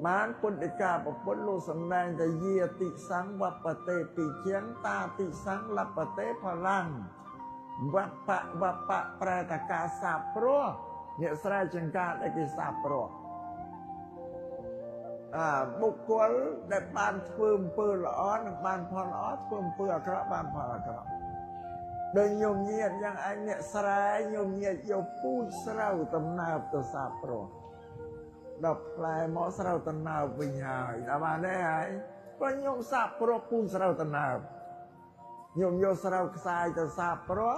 បានពុទ្ធិកាប្រពុទ្ធលោកសម្ដែងតែយាតិសង្ឃវបតេពីជាងតាតិសង្ឃលបតេផលាំងវបៈប្រែតកាសាព្រោះអ្នកស្រែចង្ការដែលគេសាព្រោះបុគ្គលដែលបានធ្វើអំពើល្អនឹងបានផលល្អធ្វើអំពើអាក្រក់បានផលអាក្រក់ដោយញោមញាតិយ៉ាងឯងអ្នកស្រែញោមញាតិយកពូជស្រូវដំណើបទៅសាព្រោះដល់ផ្លែមកស្រូវដំណើបវិញហើយដល់បានទេហើយព្រោះញោមសាព្រោះពូជស្រូវដំណើបញោមយកស្រូវខ្សាយទៅសាព្រោះ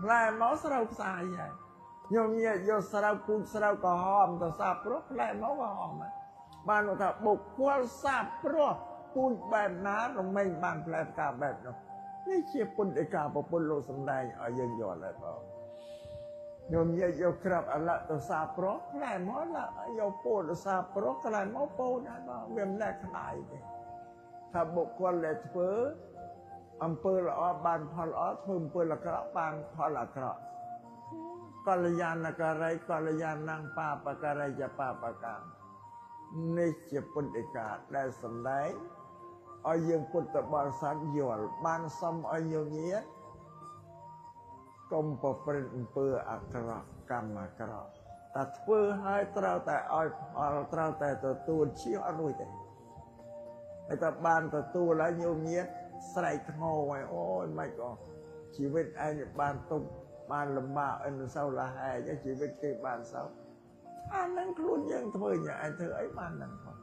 ផ្លែមកស្រូវខ្សាយហើយញោមញាតិយកស្រូវពូជស្រូវក្រហមទៅសាព្រោះផ្លែមកក្រហមហើយបានថាបុគ្គលសាព្រោះពូជបែបណារមែងបានផ្លែផ្កាបែបនោះនេះជាពុទ្ធិកាប្រពុទ្ធលោកសម្ដែងឲ្យយើងយល់ហើយបងញោមញាតិយកក្របអលៈទៅសាព្រោះផ្លែមកយកពោធិទៅសាព្រោះកន្លែងមកពោធិហើយបងវាមិនដែលខ្លាយទេថាបុគ្គលដែលធ្វើអំពើល្អបានផលល្អធ្វើអំពើអាក្រក់បានផលអាក្រក់កល្យាណការីកល្យាណังបាបការីយបាបកម្មនេះជាពុទ្ធិកាដែលសម្ដែងឲ្យយើងពុទ្ធបរិស័ទយល់បានសុំឲ្យញោមញាតិកុំប្រព្រឹត្តអំពើអាក្រក់កម្មអាក្រក់តែធ្វើឲ្យត្រូវតែឲ្យផលត្រូវតែទទួលជាអត់រួចទេហើយតែបានទទួលហើយញោមញាតិស្រែកធ្ងោឲ្យអូយមិនក៏ជីវិតឯងបានទុកបានលំបាកអីមិនសូវលះហែកជីវិតគេបានសោកអានឹងខ្លួនយើងធ្វើយ៉ាងឯងធ្វើអីបានហ្នឹងផង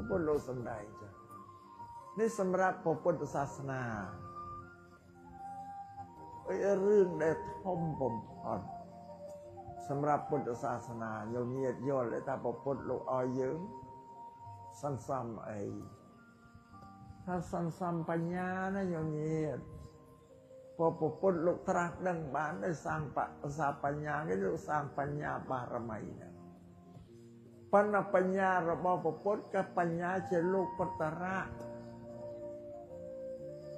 ពុទ្ធលោកសម្ដែងចា៎នេះសម្រាប់ពុទ្ធសាសនារឿងដែលធំបំផុតសម្រាប់ពុទ្ធសាសនាញោមញាតិយល់ថាពុទ្ធលោកឲ្យយើងសន្សំអីថាសន្សំបញ្ញាណាញោមញាតិពុទ្ធលោកត្រាស់ដឹងបានដោយសាងសាបញ្ញាគេលោកសាងបញ្ញាបារមីណាប៉ុន្តែបញ្ញារបស់ពុទ្ធក៏បញ្ញាជាលោកកតរៈ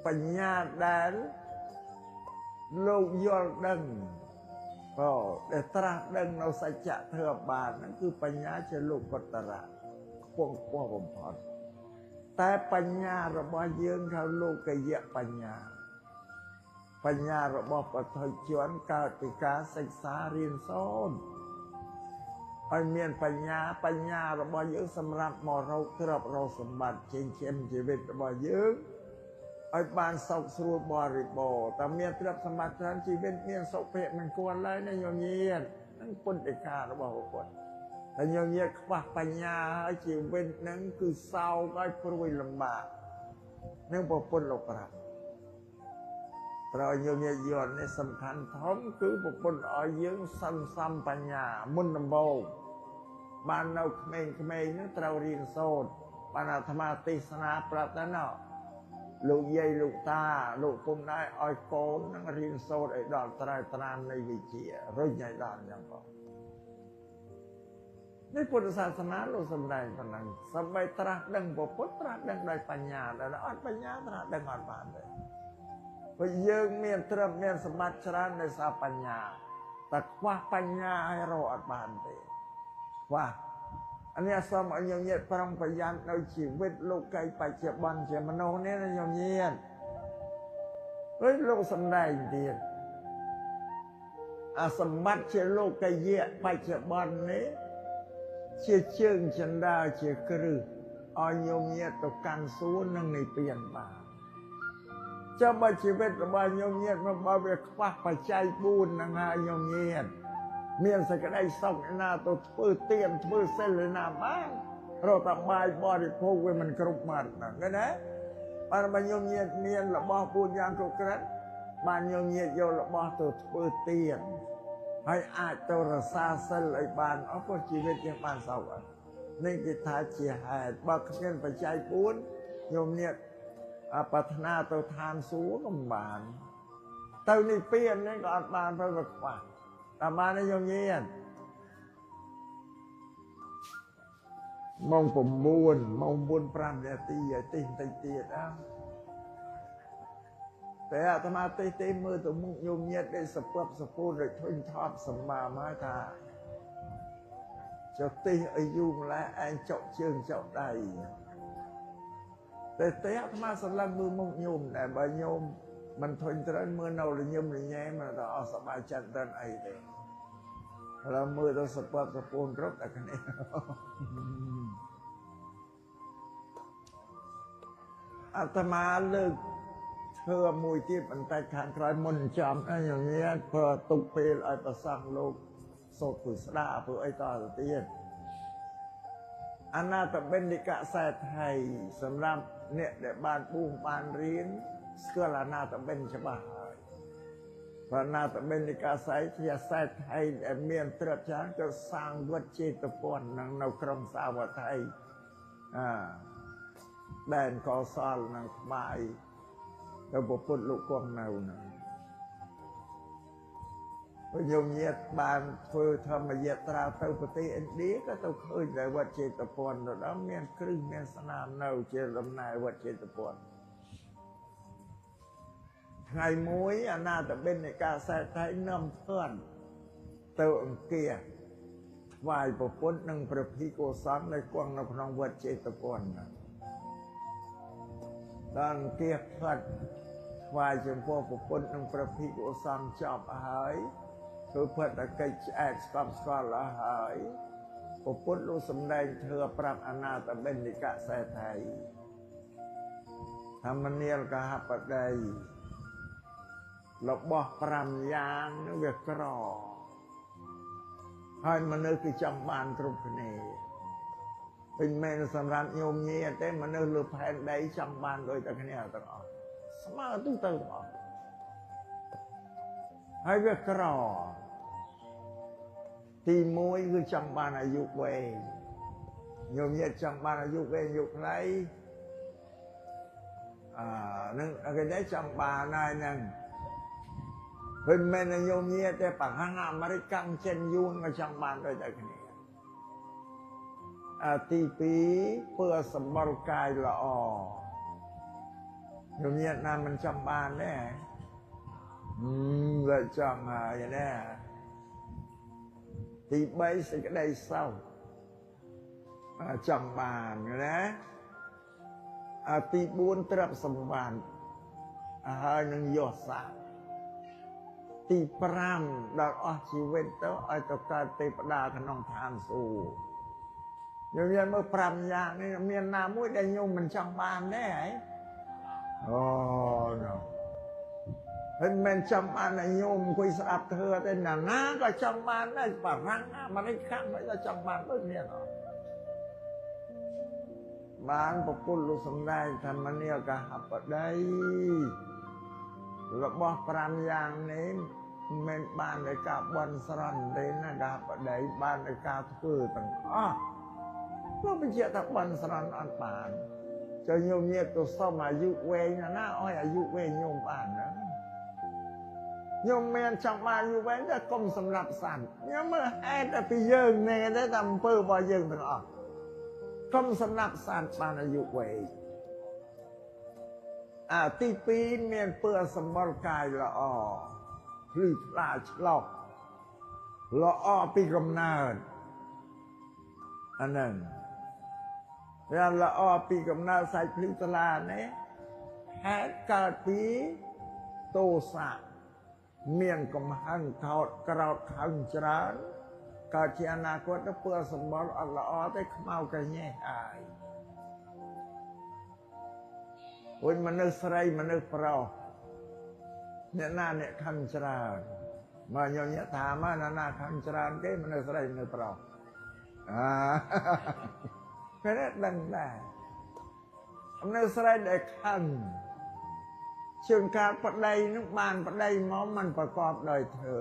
បញ្ញាដែលលោកយល់ដឹងដែលត្រាស់ដឹងនៅសច្ចៈធម៌បានហ្នឹងគឺបញ្ញាជាលោកកតរៈខ្ពង់ខ្ពស់បំផុតតែបញ្ញារបស់យើងហៅលោកយៈបញ្ញារបស់បឋិជនកើតពីការសិក្សារៀនសូត្រឲ្យមានបញ្ញារបស់យើងសម្រាប់មករកទ្រព្យរកសម្បត្តិចិញ្ចឹមជីវិតរបស់យើង ឲ្យបានសុខស្រួលបរិបូរណ៍តែមានទ្រព្យសម្បត្តិច្រើនជីវិតមានសុភមង្គលឡើយណាញោមញាតនឹងពុទ្ធិការបស់ពុទ្ធតែញោមញាតខ្វះបញ្ញាហើយជីវិតនឹងគឺសោកឲ្យព្រួយលំបាកនឹងពុទ្ធលោកប្រាប់ត្រូវញោមញាតយល់នេះសំខាន់ធំគឺពុទ្ធឲ្យយើងសន្សំបញ្ញាមុនដំបូងបាននៅក្មេងៗនឹងត្រូវរៀនសូត្របានអាត្មាទេសនាប្រាប់ដែរណោះលោកយាយលោកតាលោកពុំដែរឲ្យកូននឹងរៀនសូត្រឲ្យដល់ត្រែត្រាននៃវិជ្ជារុញឲ្យដល់យ៉ាងផងនេះពុទ្ធសាសនាលោកសំដែងប៉ុណ្ណឹងសម្បីត្រាស់ដឹងពុទ្ធត្រាស់ដឹងដោយបញ្ញាតែអត់បញ្ញាត្រាស់ដឹងអត់បានទេព្រោះយើងមានទ្រព្យមានសម្បត្តិច្រើនដោយសារបញ្ញាតែខ្វះបញ្ញាឲ្យរកអត់បានទេខ្វះអានេះសូមឲ្យញោមញាតប្រុងប្រយ័ត្ននៅជីវិតលោកីបច្ចុប្បន្នជាមនុស្សនេះណាញោមញាតហើយលោកសំដែងទៀតអាសម្បត្តិជាលោកីយៈបច្ចុប្បន្ននេះជាជើងចន្ទាជាគ្រឹះឲ្យញោមញាតទៅកាន់សួគ៌នឹងនិព្វានបានចាំបើជីវិតរបស់ញោមញាតមកបើវាខ្វះបច្ច័យ4ហ្នឹងហើយញោមញាតមានសេចក្តីសុខណាទៅធ្វើទានធ្វើសិលណាបានរកតែបាយបរិភោគវាមិនគ្រប់មាត់ហ្នឹងឃើញទេបានបើញោមញាតមានរបស់4យ៉ាងគ្រប់គ្រាន់បានញោមញាតយករបស់ទៅធ្វើទានហើយអាចទៅរក្សាសិលឲ្យបានអស់ព្រោះជីវិតយើងបានសុខនេះគេថាជាហេតុបើគ្មានបច្ច័យ4ញោមញាតប្រាថ្នាទៅឋានសួគ៌ក៏មិនបានទៅនិព្វាននេះក៏អត់បានព្រោះវាខ្វះតាមបានទេញោមញាតម៉ោង9ម៉ោង4-5នាទីឲ្យតិចបន្តិចទៀតតែអាត្មាទេមើលទៅមុខញោមញាតដែលសពប់សពូនដូចធុញថប់សម្មាមកថាចុះទេឲ្យយូរម្ល៉េះឯងចុកជើងចុកដៃតែអាត្មាសម្លឹងមើលមុខញោមតែបើញោមមិនធុញត្រូវមើលនៅលញឹមលញែមិនទៅអស់សប្បាយចិត្តដល់អីទេเราមើលទៅសពប់សពូនរត់តែគ្នាអាត្មាលើកធ្វើមួយទៀតបន្តិចខាងក្រោយមុនចំអីយ៉ាងនេះព្រោះទុកពេលឲ្យប្រសងលោកសូត្រពុស្ដាព្រោះអីតទៅទៀតអនាតបិណ្ឌិកសេដ្ឋីសម្រាប់អ្នកដែលបានបួសបានរៀនស្គាល់អនាតបិណ្ឌច្បាស់ហើយព្រោះអនាតបិណ្ឌិកសេដ្ឋីសេដ្ឋីដែលមានទ្រព្យច្រើនក៏សាងវត្តចេតពន្ធនៅក្រុងសាវត្ថីដែនកោសលនឹងថ្មៃទៅពុទ្ធលោកគង់នៅហ្នឹងញោមញាតបានធ្វើធម្មយាត្រាទៅប្រទេសឥណ្ឌាក៏ទៅឃើញតែវត្តចេតពន្ធទៅដល់មានគ្រឹះមានស្នាមនៅជាដំណើរវត្តចេតពន្ធថ្ងៃមួយអនាតបិណ្ឌិកសេដ្ឋីនាំភឿនទៅអង្គាថ្វាយព្រះពុទ្ធនិងព្រះភិក្ខុសង្ឃដែលគង់នៅក្នុងវត្តចេតពន្ធដល់អង្គាផាត់ថ្វាយចំពោះព្រះពុទ្ធនិងព្រះភិក្ខុសង្ឃចប់ហើយធ្វើផាត់តែកិច្ចឆ្អែតស្កប់ស្កល់ហើយព្រះពុទ្ធលោកសម្ដែងធ្វើប្រាប់អនាតបិណ្ឌិកសេដ្ឋីធម្មនាលកហបតីរបស់5យ៉ាងនោះវាក្រហើយមនុស្សគឺចង់បានគ្រប់គ្នាពេញមែនសម្រាប់ញោមញាតទេមនុស្សលើផែនដីចង់បានដូចតែគ្នាទាំងអស់ស្មើទូទៅទាំងអស់ហើយវាក្រទី1គឺចង់បានអាយុវែងញោមញាតចង់បានអាយុវែងអាយុខ្លីនឹងគេได้ចង់បានហើយហ្នឹងពេលមែនញោមញាតតែបង្ហាញអាមេរិកកាំងចិនយួនក៏ចង់បានដូចតែគ្នាទី2ពើសម្បល់កាយល្អញោមញាតណាមិនចង់បានទេវាចង់ហើយណាទី3សេចក្តីសោកចង់បានណាទី4ទ្រព្យសម្បត្តិហើយនឹងយសស័ក្តិទី5ដល់អស់ជីវិតទៅឲ្យទៅកើតទេវតាក្នុងឋានសួគ៌ញោមមើល5យ៉ាងនេះមានណាមួយដែលញោមមិនចង់បានទេហ៎ អូណ៎ហើយមិនចាំបានឲ្យញោមអង្គុយស្ដាប់ធើទេណាក៏ចង់បានដែរបារាំងអាមេរិកខាងមិនក៏ចង់បានដូចគ្នាអត់បានប្រពុតលោកសំដែងថាមនីកហបដីរបស់5យ៉ាងនេះមិនបានដោយការបន់ស្រន់ទេណាកហបដីបានដោយការធ្វើទាំងអស់លោកបញ្ជាក់ថាបន់ស្រន់អត់បានចុះញោមញាតទៅសុំអាយុវែងណាឲ្យអាយុវែងញោមបានណាញោមមានចង់បានអាយុវែងតែកុំសម្រាប់សត្វញោមមើលហេតុតែពីយើងនេះទេតែអំពើរបស់យើងទាំងអស់កុំសម្រាប់សត្វបានអាយុវែងទី2មានពើសម្បល់កាយល្អភ្លឺថ្លាឆ្លុះល្អពីកំណើតអាហ្នឹងវាល្អពីកំណើតសាច់ភ្លឺថ្លានេះហេតុកើតពីទោសៈមានកំហឹងថោតក្រោតខឹងច្រើនកើតជាអនាគតទៅពើសម្បល់អត់ល្អទេខ្មៅកញេះហើយវិញមនុស្សស្រីមនុស្សប្រុសអ្នកណាអ្នកខឹងច្រើនមកញញថាមកណាខឹងច្រើនគេមនុស្សស្រីមនុស្សប្រុសគេដឹងដែរមនុស្សស្រីដែលខឹងជាងការប្តីនឹងបានប្តីមកมันប្រកបដោយធ្វើ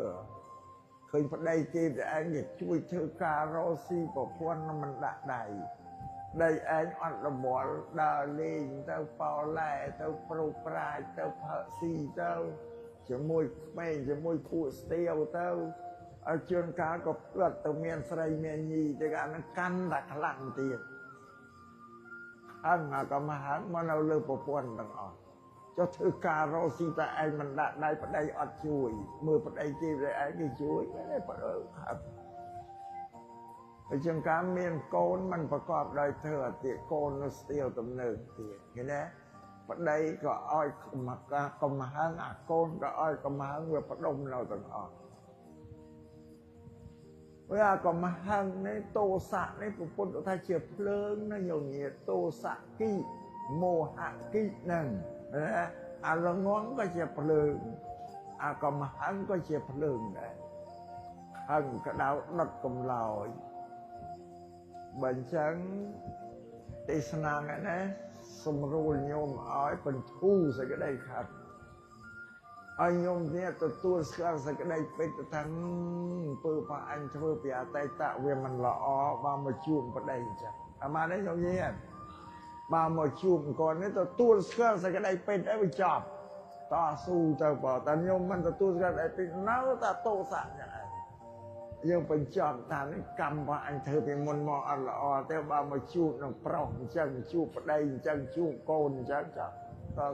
ឃើញប្តីគេតែឯងគេជួយធ្វើការរកស៊ីប្រពន្ធមិនដាក់ដៃឯងអត់រវល់ដើរលេងទៅប៉ោឡែទៅប្រុសប្រាជ្ញទៅផឹកស៊ីទៅជាមួយក្មេងជាមួយពួកស្ទាវទៅឲ្យជួនកាលក៏ផ្លិតទៅមានស្រីមានញីទៅអានឹងកាន់តែខ្លាំងទៀតហឹងក៏មកហឹងមកនៅលើប្រពន្ធទាំងអស់ចុះធ្វើការរកស៊ីតែឯងមិនដាក់ដៃប្តីអត់ជួយមើលប្តីគេតែឯងគេជួយមិនទេប្តីហឹងហើយជាងការមានកូនมันប្រកបដោយធ្វើអតិកូននៅស្ទាវទំនើបទៀតឃើញទេប្តីក៏ឲ្យកំហឹងអាកូនក៏ឲ្យកំហឹងវាបដុំនៅទាំងអស់វាកំហឹងនេះទោសៈនេះពុទ្ធថាជាភ្លើងណាញោមញាតទោសៈគិមោហៈគិហ្នឹងអាល្ងងក៏ជាភ្លើងអាកំហឹងក៏ជាភ្លើងដែរហឹងក្តៅដុតកំឡោយបើអញ្ចឹងទេសនានេះសម្រួលញោមឲ្យបន្ធូរសេចក្តីខាត់ឲ្យញោមនេះទទួលស្គាល់សេចក្តីពេកថាពើរបស់អញធ្វើពីអតីតវាមិនល្អបើមកជួបប្តីអញ្ចឹងអាម៉ានេះញោមនេះបើមកជួបកូននេះទទួលស្គាល់សេចក្តីពេកឲ្យវាចប់តស៊ូទៅបើតែញោមមិនទទួលស្គាល់សេចក្តីពេកនៅតែទោសៈយ៉ាងឯងយើងបញ្ចប់ថានេះកម្មរបស់អញធ្វើពីមុនមកអត់ល្អទេបើមកជួបនឹងប្រុសអញ្ចឹងជួបប្តីអញ្ចឹងជួបកូនអញ្ចឹងចាត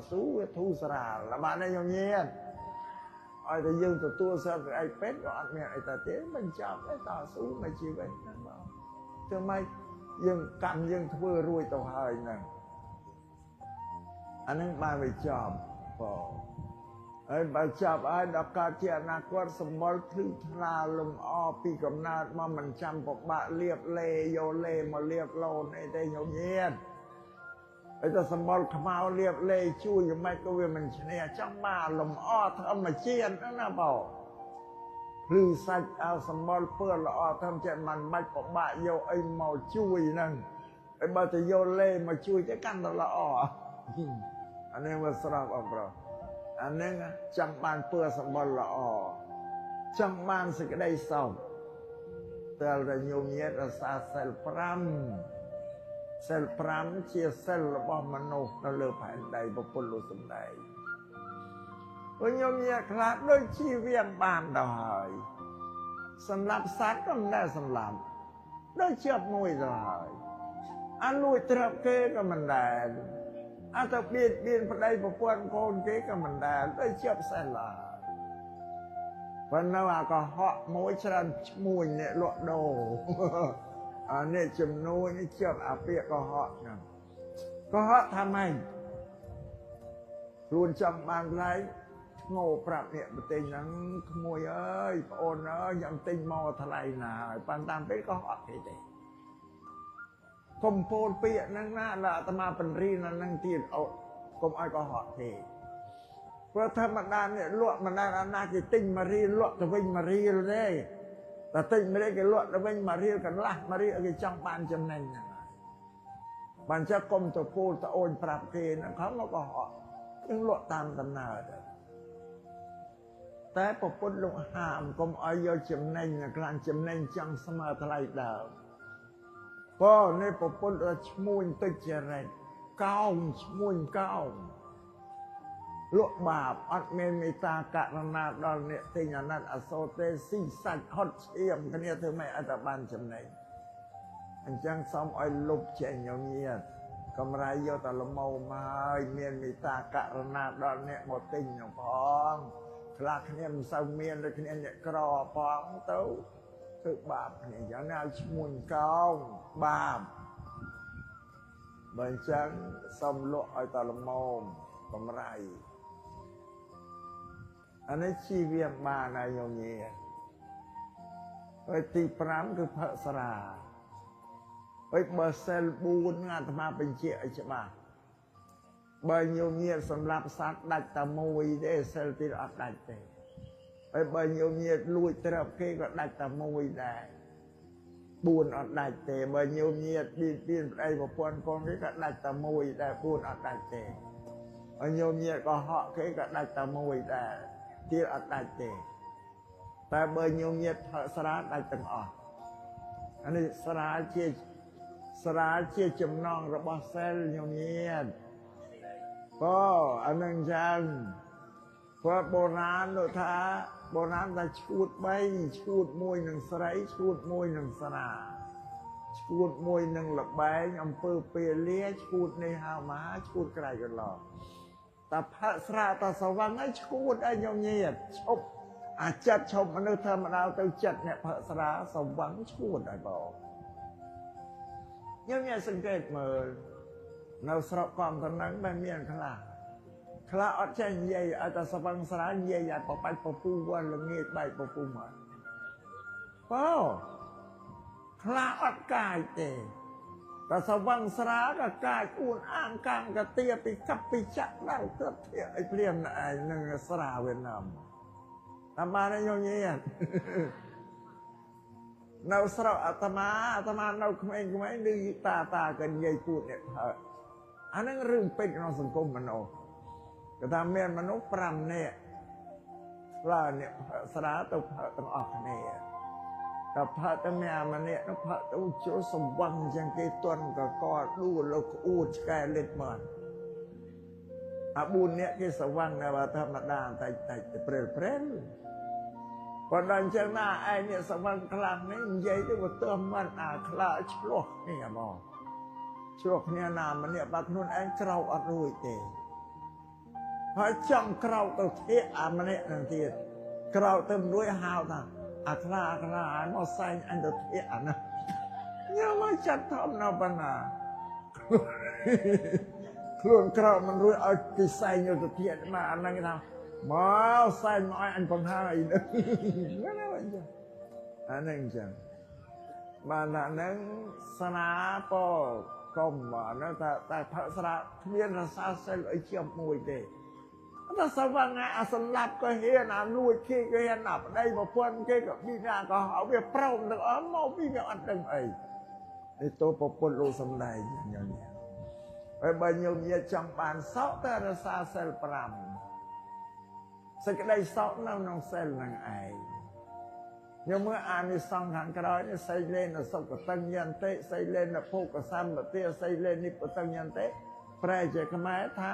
ស៊ូវាធូរស្រាលបានទេញោមញាតឲ្យតែយើងទទួលស្គាល់ឯពេទ្យក៏អត់មានអីទៅទេបញ្ចប់ទេតស៊ូមួយជីវិតហ្នឹងបងធ្វើម៉េចយើងកម្មយើងធ្វើរួចទៅហើយហ្នឹងអានឹងបានវាចប់បងហើយបើចាប់ឲ្យដល់កើតជាអនាគតសម្បល់ភ្លឺថ្លាលំអពីកំណើតមកមិនចាំពិបាកលៀបលេយកលេមកលៀបលោនអីទេញោមញាតហើយតែសម្បល់ខ្មៅលៀបលេជួយយ៉ាងម៉េចក៏វាមិនឈ្នះចង់បានលំអធម្មជាតិណាបងភ្លឺសាច់ឲ្យសម្បល់ពើល្អធម្មជាតិមិនបាច់ពិបាកយកអីមកជួយហ្នឹងហើយបើទៅយកលេមកជួយទៅកាន់តែល្អអានេះវាស្រាប់អប្រុសអានឹងចង់បានពើសម្បល់ល្អចង់បានសេចក្តីសុខតែរញោមញាតរសាសិល5សិល5ជាសិលរបស់មនុស្សនៅលើផែនដីពុទ្ធលោកសំដែងវិញញោមញាតខ្លះដូចជីវាបានទៅហើយសម្រាប់សត្វក៏មិនដែលសម្រាប់ដូចជាប់មួយទៅហើយអាលួចទ្រព្យគេក៏មិនដែលអាទៅបៀតបៀនប្តីប្រពន្ធកូនគេក៏មិនដែលដូចជាប់សិលឡើយប៉ុន្តែអាកុហកមួយច្រើនឈ្មួញអ្នកលក់ដូរអានេះចំនួននេះជាប់អាពាក្យកុហកហ្នឹងកុហកថាម៉េចខ្លួនចង់បានឡែកធ្ងោប្រាប់អ្នកប្រទេសហ្នឹងក្មួយអើយប្អូនអើយយ៉ាងទិញមកថ្លៃណាហើយប៉ាន់តាមពេលកុហកគេទេកុំពោលពាក្យហ្នឹងណាដល់អាត្មាបញ្រីណាហ្នឹងទៀត កុំឲ្យកុហកទេព្រោះធម្មតានេះលក់មិនដែលអាណាគេទិញ1រៀលលក់ទៅវិញ1រៀលទេតែទិញ1រៀលគេលក់ទៅវិញ1រៀលកន្លះ1រៀលគេចង់បានចំណេញហ្នឹងបានចាកុំទៅពូលទៅអូនប្រាប់គេហ្នឹងខំមកកុហកយើងលក់តាមដំណើរតែប្រពន្ធលោកហាមកុំឲ្យយកចំណេញខ្លាំងចំណេញចង់ស្មើថ្លៃដើមព្រោះនេះប្រពន្ធឈ្មួញទុច្ចរិតកោងឈ្មួញកោងលក់បាបអត់មានមេត្តាករុណាដល់អ្នកទិញអាណិតអសូរទេស៊ីសាច់ហត់ឈាមគ្នាធ្វើម៉េចឲ្យតែបានចំណេញអញ្ចឹងសូមឲ្យលុបចេញញញាតកម្រៃយកតែលមោមហើយមានមេត្តាករុណាដល់អ្នកមកទិញនោះផងខ្លះគ្នាមិនសូវមានដូចគ្នាអ្នកក្រផងទៅធ្វើបាបគ្នាយ៉ាងណាឲ្យឈ្មួញកោងបាបបើអញ្ចឹងសូមលក់ឲ្យតែលមោមកម្រៃអានេះជីវៀងបានហើយញញាតហើយទី5គឺផឹកស្រាហើយបើសិល4អាត្មាបញ្ជាក់ឲ្យច្បាស់បើញញាតសម្រាប់សត្វដាច់តែមួយទេសិលទៀតអត់ដាច់ទេហើយបើញញាតលួចទ្រព្យគេក៏ដាច់តែមួយដែរ4អត់ដាច់ទេបើញញាតបៀតបៀនប្តីប្រពន្ធកូនគេក៏ដាច់តែមួយដែរ4អត់ដាច់ទេហើយញញាតក៏ហក់គេក៏ដាច់តែមួយដែរទៀតអត់ដាច់ទេតែបើញញាតផឹកស្រាដាច់ទាំងអស់អានេះស្រាជាចំណងរបស់សិលញញាតក៏អានឹងចឹងព្រោះបុរាណនោះថាបុរាណថាឈួត3ឈួត1នឹងស្រីឈួត1នឹងស្រាឈួត1នឹងលបែងអំពើពេលលាឈួតនេះហៅមហាឈួតក្រៃកន្លងតែផឹកស្រាតែសវឹងឲ្យឈួតឲ្យញញាតឈប់អាចិត្តឈប់មនុស្សធម្មតាទៅចិត្តអ្នកផឹកស្រាសវឹងឈួតឲ្យបងញញាតសង្កេតមើលនៅស្រុកកំតំណឹងមិនមានខ្លះអត់ចេះនិយាយឲ្យតែសវឹងស្រានិយាយឲ្យបបាច់ពពុះវល់ល្ងាចបែកពពុះមកបងខ្លះអត់កាយទេតែសវឹងស្រាក៏កាយអួនអាងកាំងកាទាពីកាប់ពីចាក់ដល់ទើបធាឲ្យព្រាមឯងនឹងស្រាវៀតណាមតាមបានញញាតនៅស្រុកអាត្មានៅក្មេងៗឮតាក៏និយាយពួតអ្នកផើអានឹងរឿងពេកក្នុងសង្គមមនុស្សគេថាមានមនុស្ស5នាក់ខ្លះអ្នកស្រាទៅផើទាំងអស់គ្នាតែផើតែម្នាក់នោះផើទៅចូលសំវឹងចឹងគេទន់កកដួលលោកក្អួតឆ្កែលិតមកអា4នាក់គេសវឹងតែធម្មតាតែព្រិលប៉ុន្តែអញ្ចឹងណាឯងនេះសវឹងខ្លាំងនេះនិយាយទៅវាទើមិនអាខ្លាឆ្លោះគ្នាមកឆ្លោះគ្នាណាម្នាក់បាត់ខ្លួនឯងក្រោកអត់រួចទេហើយចង់ក្រោកទៅធាកអាម្នាក់នឹងទៀតក្រោកទៅរួចហៅថាអាខ្លាឲ្យមកសែងអញទៅធាកអានោះញ៉ាំមកចាត់ធំនៅបណ្ណាខ្លួនក្រោកមិនរួចឲ្យគេសែងទៅធាកមកអាហ្នឹងគេថាមកសែងមកឲ្យអញបង្ហាញអីនេះណាអញ្ចឹងអាហ្នឹងអញ្ចឹងបានថាហ្នឹងស្នាពោកុំណាតែផឹកស្រាគ្មានរសាសិលអីជាប់មួយទេតែសវឹងអាសម្លាប់ក៏ហ៊ានអាលួចគេក៏ហ៊ានអាប្តីប្រពន្ធគេក៏ពីណាក៏ហៅវាប្រោមទាំងអស់មកពីវាអត់ដឹងអីនេះតោប្រពន្ធលោកសំដែងញញហើយបើញោមញាតចង់បានសោកតែរសាសិល5សេចក្តីសោកនៅក្នុងសិលនឹងឯងញោមមើលអានិសង្ឃខាងក្រោយនេះសីលេនសុខតញ្ញន្តិសីលេនភោគសម្បទាសីលេននិព្វតញ្ញន្តិប្រែជាខ្មែរថា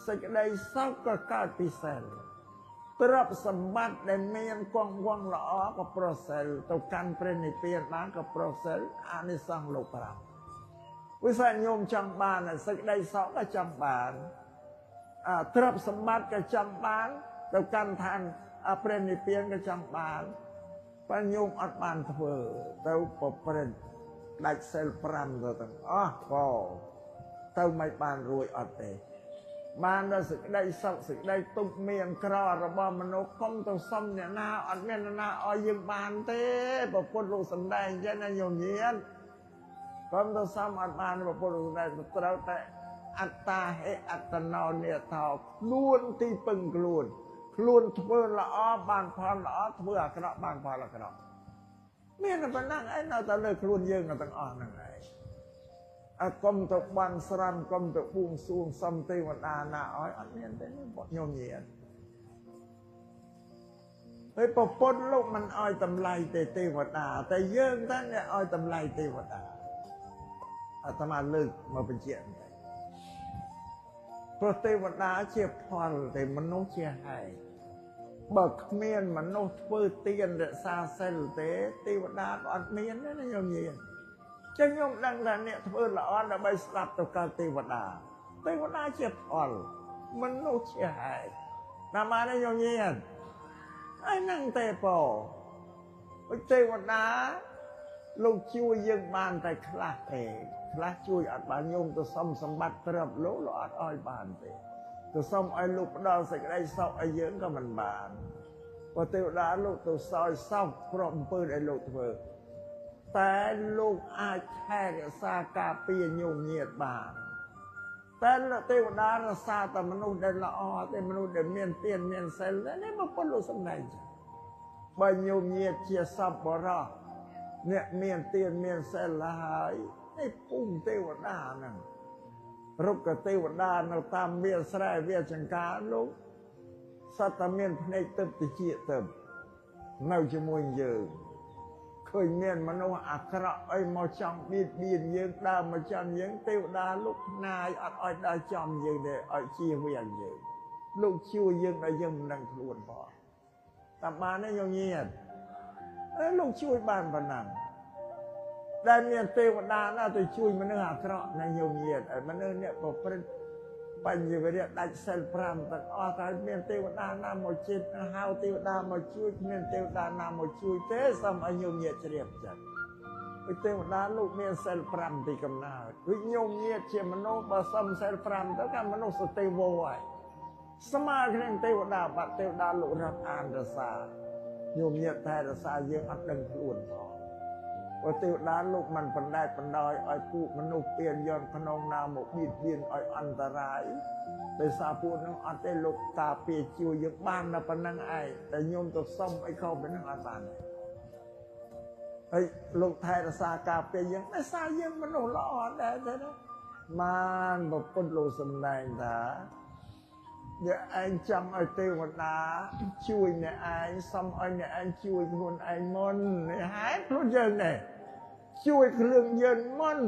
សេចក្តីសោកក៏កើតពីសិលទ្រព្យសម្បត្តិដែលមានគង់វង្សល្អក៏ប្រសិលទៅកាន់ព្រះនិព្វានបានក៏ប្រសិលអានិសង្ឃលោក5វិសាញោមចង់បានសេចក្តីសោកក៏ចង់បានទ្រព្យសម្បត្តិក៏ចង់បានទៅកាន់ឋានព្រះនិព្វានក៏ចង់បានបើញោមអត់បានធ្វើទៅប្រព្រឹត្តដាច់សិល5ទៅទាំងអស់ក៏ទៅមិនបានរួចអត់ទេបានដល់សេចក្តីសុខសេចក្តីទុក្ខមានក្ររបស់មនុស្សកុំទៅសុំអ្នកណាអត់មានអ្នកណាឲ្យយើងបានទេប្រពុតលោកសំដែងអញ្ចឹងណាញោមញាតកុំទៅសុំអត់បានប្រពុតលោកសំដែងត្រូវតែ อัตตาเหอัตโนเนี่ยทอล้วนที่ปึงล้วนเพื่อละอ้อบานพอละอ้อเพื่อกระบานพอละกระเมียนเป็นนั่งไอ้เราแต่เลยล้วนเยิงเราต้องอ่อนนั่งไงกรมตะวันสรันกรมตะบุงสูงซัมเทวันอาณาอ้อยอันนี้เป็นบทโยมเยียนเฮ้ยปปนโลกมันอ้อยตำไลเทวดาแต่เยิ่งท่านเนี่ยอ้อยตำไลเทวดาอาตมาเลิกมาเป็นเจียนไปเพราะเทวดาเชี่ยพอลแต่มนุษย์เชี่ยให้บักเมียนมนุษย์เพื่อเตียนเดซาเซลเทวดาก็อัดเมียนนั่นโยมเยียนจะยมดังนั้นเนี่ยเพื่อละอ่อนละใบสลับตัวการเทวดาเชี่ยพอลมนุษย์เชี่ยให้นามาได้โยมเยียนไอ้นั่งเตปอเทวดาลูกช่วยยังบานแต่คลาเองคลาช่วยอัดบานโยมตัวซ้ำสมบัติเติบโลหลอดอ้อยบานเตตัวซ้ำไอ้ลูกดาวใส่ได้เศร้าไอ้เยอะก็มันบานพอเทวดาลูกตัวซอยเศร้าพร้อมปืนไอ้ลูกเธอแต่ลูกอาแค่ซากาเปียโยมเงียดบานแต่เทวดาซาแต่มนุษย์เดินละอ้อแต่มนุษย์เดินเมียนเตียนเมียนเซลแล้วนี่มันพ้นลูกสมัยจ้ะบานโยมเงียดเชียซับบรอเนี่ยเมียนเตียนเมียนเซลหายไอ้ปุ่งเทวดานั่นรุกกับเทวดาเราตามเมียนสลายเวียจังการลูกสัตว์เมียนพเนตเติมติเจียเติมเน่าจมูกเยืนเคยเมียนมโนอัคระไอ้มาจอมบีดยืนดาวมาจอมยืนเทวดาลูกนายอัดอ้อยได้จอมยืนเด้อ้อยชี้เวียนยืนลูกชิวยืนได้ยืนนั่งครวนพอแต่มาเนี่ยยังเงียบลูกช่วยบ้านพนังได้เมียนเทวดาน่าจะช่วยมันเนื้อเคราะห์ในโยมเยียดมันเนื้อเนี่ยบอกเป็นปัญญาวิริยะได้เซลพรามแต่อ๋อแต่เมียนเทวดาน่ามาจิตหาวเทวดามาช่วยเมียนเทวดาน่ามาช่วยเทสมโยมเยียดเฉียบจัดเทวดาลูกเมียนเซลพรามที่กำนาวิโยมเยียดเฉียมโนบสมเซลพรามแต่การมโนสติโวยสมาครั้งเทวดาบัดเทวดาลูกรับอ่านรักษาโยมเยียดแท้รักษาเยอะอัดดังขลุ่นพอว่าเทวดาลูกมันปันได้ปันดอยอ้อยผู้มนุษย์เปลี่ยนย้อนขนมนาหมกบีดเบียนอ้อยอันตรายแต่สาพูดน้องอันเตลูกตาเปียจิวยังบ้านนะปนังไอแต่โยมตัวส้มไอเข้าเป็นนังอาจารย์ไอลูกไทยสากาเปียยังไม่สายังมนุษย์ละอ่อนได้นะมันบอกคนโลสมได้นะเดี๋ยวไอ้จำไอ้เทวดาช่วยเนี่ยไอ้ซ้ำไอ้เนี่ยไอ้ช่วยคนไอ้มนเนี่ยหายเพราะเยินเนี่ยช่วยเครื่องเยินมน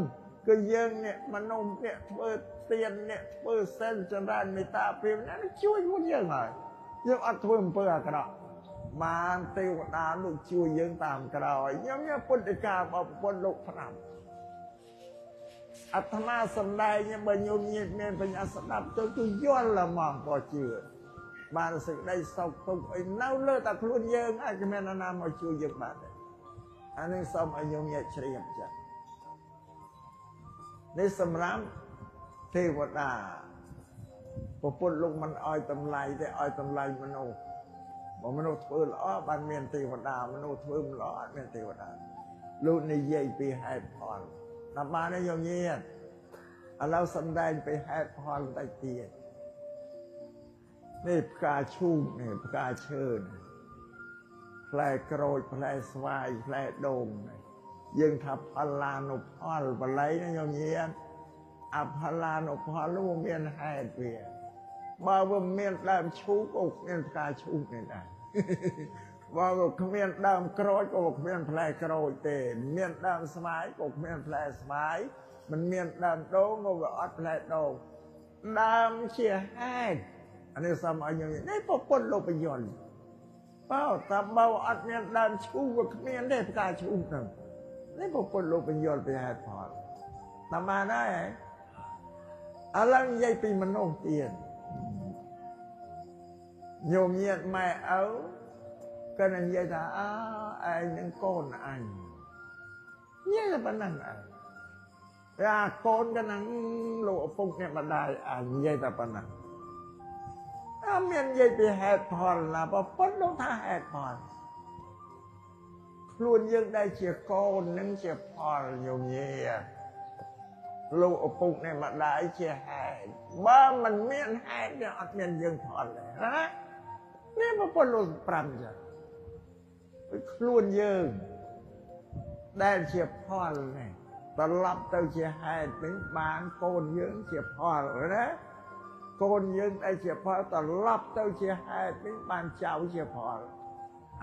ก็เยินเนี่ยมโนมเนี่ยเปิดเตียนเนี่ยเปิดเส้นจนได้ไม่ตาเปลี่ยนนั่นช่วยคนเยินหน่อยยังอัดทุ่มเปิดกระดาษมาเทวดาลูกช่วยเยินตามกระดาษยังเนี่ยปฏิกาบอกปนลูกพนันอัตมาสำได้เนี่ยบรรยมเงียบเมียนปัญญาสนับจนตัวย้อนละมองพอเชื่อบานสึกได้สกตุกไอ้เน่าเลือดตะครุนเยิงไอ้ก็แม่นามาช่วยยังบานเลยอันนี้สมอายุเงียบเฉลียบจัดในสำรับเทวดาพอปุ่นลงมันอ้อยตำไลแต่อ้อยตำไลมโนบอกมโนเถื่อนล้อบานเมียนเทวดามโนเถื่อนล้อเมียนเทวดาลูกในเย่ปีให้พรนำมาในโยมเงียบเราสำแดงไปให้พรใต้เตียงนี่พระชุ่มนี่พระเชิญแผลโกรธแผลสวายแผลโด่งยังทับพลานุพรบไลนะโยมเงียบอพลานุพรลูกเมียนให้เปียบ่าวเมียนดามชูกเมียนพระชุ่มนี่นะว่าเมียนดามโกรธก็เมียนแผลโกรธเตเมียนดามสมัยก็เมียนแผลสมัยมันเมียนดามโด่งก็อัดแผลโด่งดามเชี่ยแห้งอันนี้สมัยอย่างนี้นี่พอปนโลกไปย้อนเปล่าถ้าเบาอัดเมียนดามชูก็เมียนได้ประกาศชูนั่นนี่พอปนโลกไปย้อนไปให้พอทำมาได้อะไรใหญ่ปีมันโน้มเตียนโยมเงียบไม่เอาก็นั่นยัยថាไอ้នឹងកូនអញញ៉ែប៉ុណ្ណឹងឯងអាកូនក៏នឹងលោកឪពុកអ្នកម្ដាយអញនិយាយតែប៉ុណ្ណឹងអត់មាននិយាយពីហេតុផលណាបើប៉ុណ្ណឹងថាហេតុផលខ្លួនយើងដែលជាកូននឹងជាផលញោមញា លោកឪពុកនេះម្ដាយជាហេតុបើមិនមានហេតុវាអត់មានយើងផលទេណានេះប្រពន្ធលោក5ចឹងខ្លួនយើងដែលជាផលនេះត្រឡប់ទៅជាហេតុវិញបានកូនយើងជាផលណាកូនយើងដែលជាផលត្រឡប់ទៅជាហេតុវិញបានចៅជាផល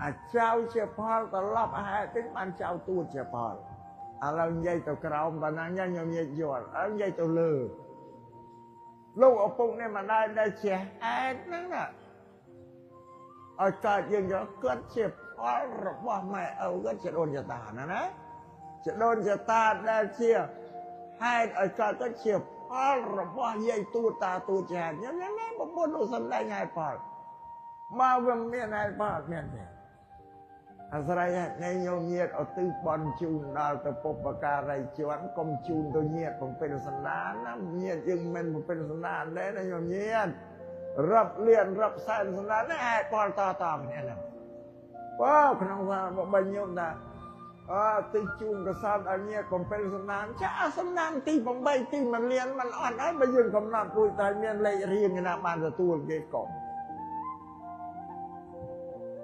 អាចៅជាផលត្រឡប់ហេតុវិញបានចៅទួតជាផលឥឡូវនិយាយទៅក្រោមបណ្ណាញខ្ញុំនិយាយយល់ឥឡូវនិយាយទៅលើលោកឪពុកនេះម្ដាយដែលជាហេតុហ្នឹងណាឲ្យកើតយើងយកគាត់ជាផលរបស់ម៉ែឪគាត់ជាដូនជាតាណាជាដូនជាតាដែលជាហេតុឲ្យកើតគាត់ជាផលរបស់យាយទូតាទូចាខ្ញុំណាប្រពន្ធលោកសំដែងហេតុផលមកវាមានហេតុផលមានទេអាស្រ័យនៃញោមញាតឧទ្ទិសបន់ជូនដល់ទៅពុព្វការីជន់កុំជូនទៅញាតបំពេញសន្តានណាញាតយើងមិនបំពេញសន្តានទេណាញោមញាតរាប់លានរាប់សែនសន្តានហេតុផលតគ្នាហ្នឹងបើក្នុងបើញោមថាទីជូនកសលឲ្យញាតបំពេញសន្តានចាសន្តានទី8ទី1លានมันអត់ហើយបើយើងកំណត់រួចតែមានលេខរៀងណាបានទទួលគេកុំ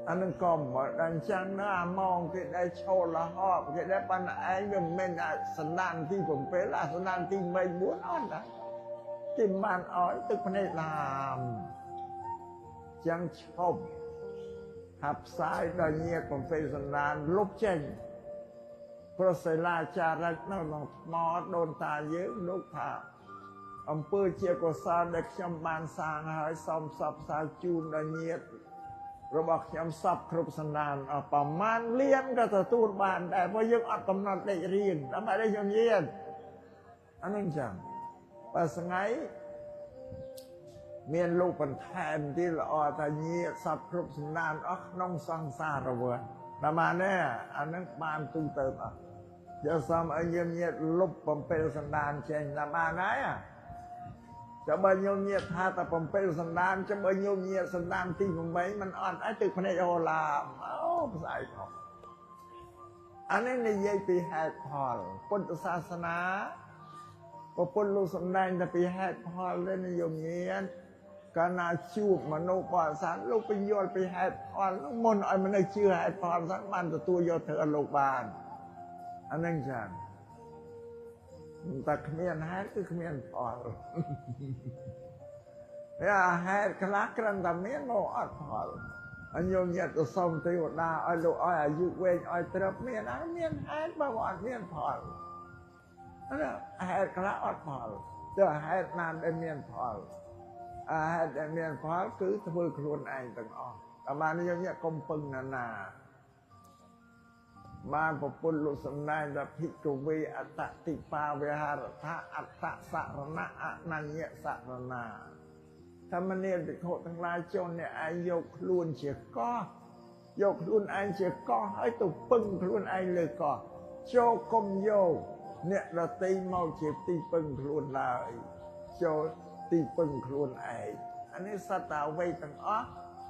អានឹងកុំបើអញ្ចឹងណាអាម៉ងគេដែលឈោលហបគេដែលបានឯងវាមិនមែនសន្តានទី7អាសន្តានទី3 4អត់ណាទីបានអោយទឹកភ្នែកឡាមចឹងឈប់ហាប់ផ្សាយដល់ញាតបំពេញសន្តានលុបចេញប្រសិលាចារឹកនៅក្នុងថ្មដូនតាយើងលោកថាអំពើជាកុសលដែលខ្ញុំបានសាងហើយសូមសពសាជូនដល់ញាតរបស់ខ្ញុំសពគ្រប់សន្តានប្រមាណលានក៏ទទួលបានដែរព្រោះយើងអត់កំណត់លេខរៀងដើម្បីឲ្យខ្ញុំញាតអានឹងចឹងបើស្ងៃមានលោកបន្ថែមទីល្អថាញាតសពគ្រប់សន្តានអស់ក្នុងសង្សារវដ្តតែបានទេអានឹងបានទូទៅអស់យកសំឲ្យយើងញាតលុបបំពេញសន្តានចេញតែបានហើយចាំបើញោមញាតថាតែ7សន្តានចាំបើញោមញាតសន្តានទី8มันអត់ឲ្យទឹកភ្នែកអូឡាអូផ្សាយខុសអានេះនិយាយពីហេតុផលពុទ្ធសាសនាពុទ្ធលោកសំដែងតែពីហេតុផលទេញោមញាតកាលណាជួបមនុស្សបរិស័ទលោកពយល់ពីហេតុផលមុនឲ្យមនុស្សជឿហេតុផលសិនបានទទួលយកធ្វើឲ្យលោកបានអានឹងចឹងតែគ្មានហេតុគឺគ្មានផលវាហេតុខ្លះគ្រាន់តែមានមកអត់ផលអញ្ញញាតទៅសុំទេវតាឲ្យលោកឲ្យអាយុវែងឲ្យត្រឹមមានអត់មានហេតុបើអត់មានផលណាហេតុខ្លះអត់ផលតែហេតុណាដែលមានផលហេតុដែលមានផលគឺធ្វើខ្លួនឯងទាំងអស់តែបានយើងញាតកុំពឹងណាបានប្រពន្ធលោកសំដែងថាភិក្ខវេអតតិបាវិហារថាអត្តសរណៈអនញ្ញសរណាធម្មនាភិក្ខុទាំងឡាយចូលអ្នកឯងយកខ្លួនជាកោះយកខ្លួនឯងជាកោះហើយទៅពឹងខ្លួនឯងលើកោះចូលកុំយកអ្នកដទៃមកជាទីពឹងខ្លួនឡើយចូលទីពឹងខ្លួនឯងអានេះសត្វតាអ្វីទាំងអស់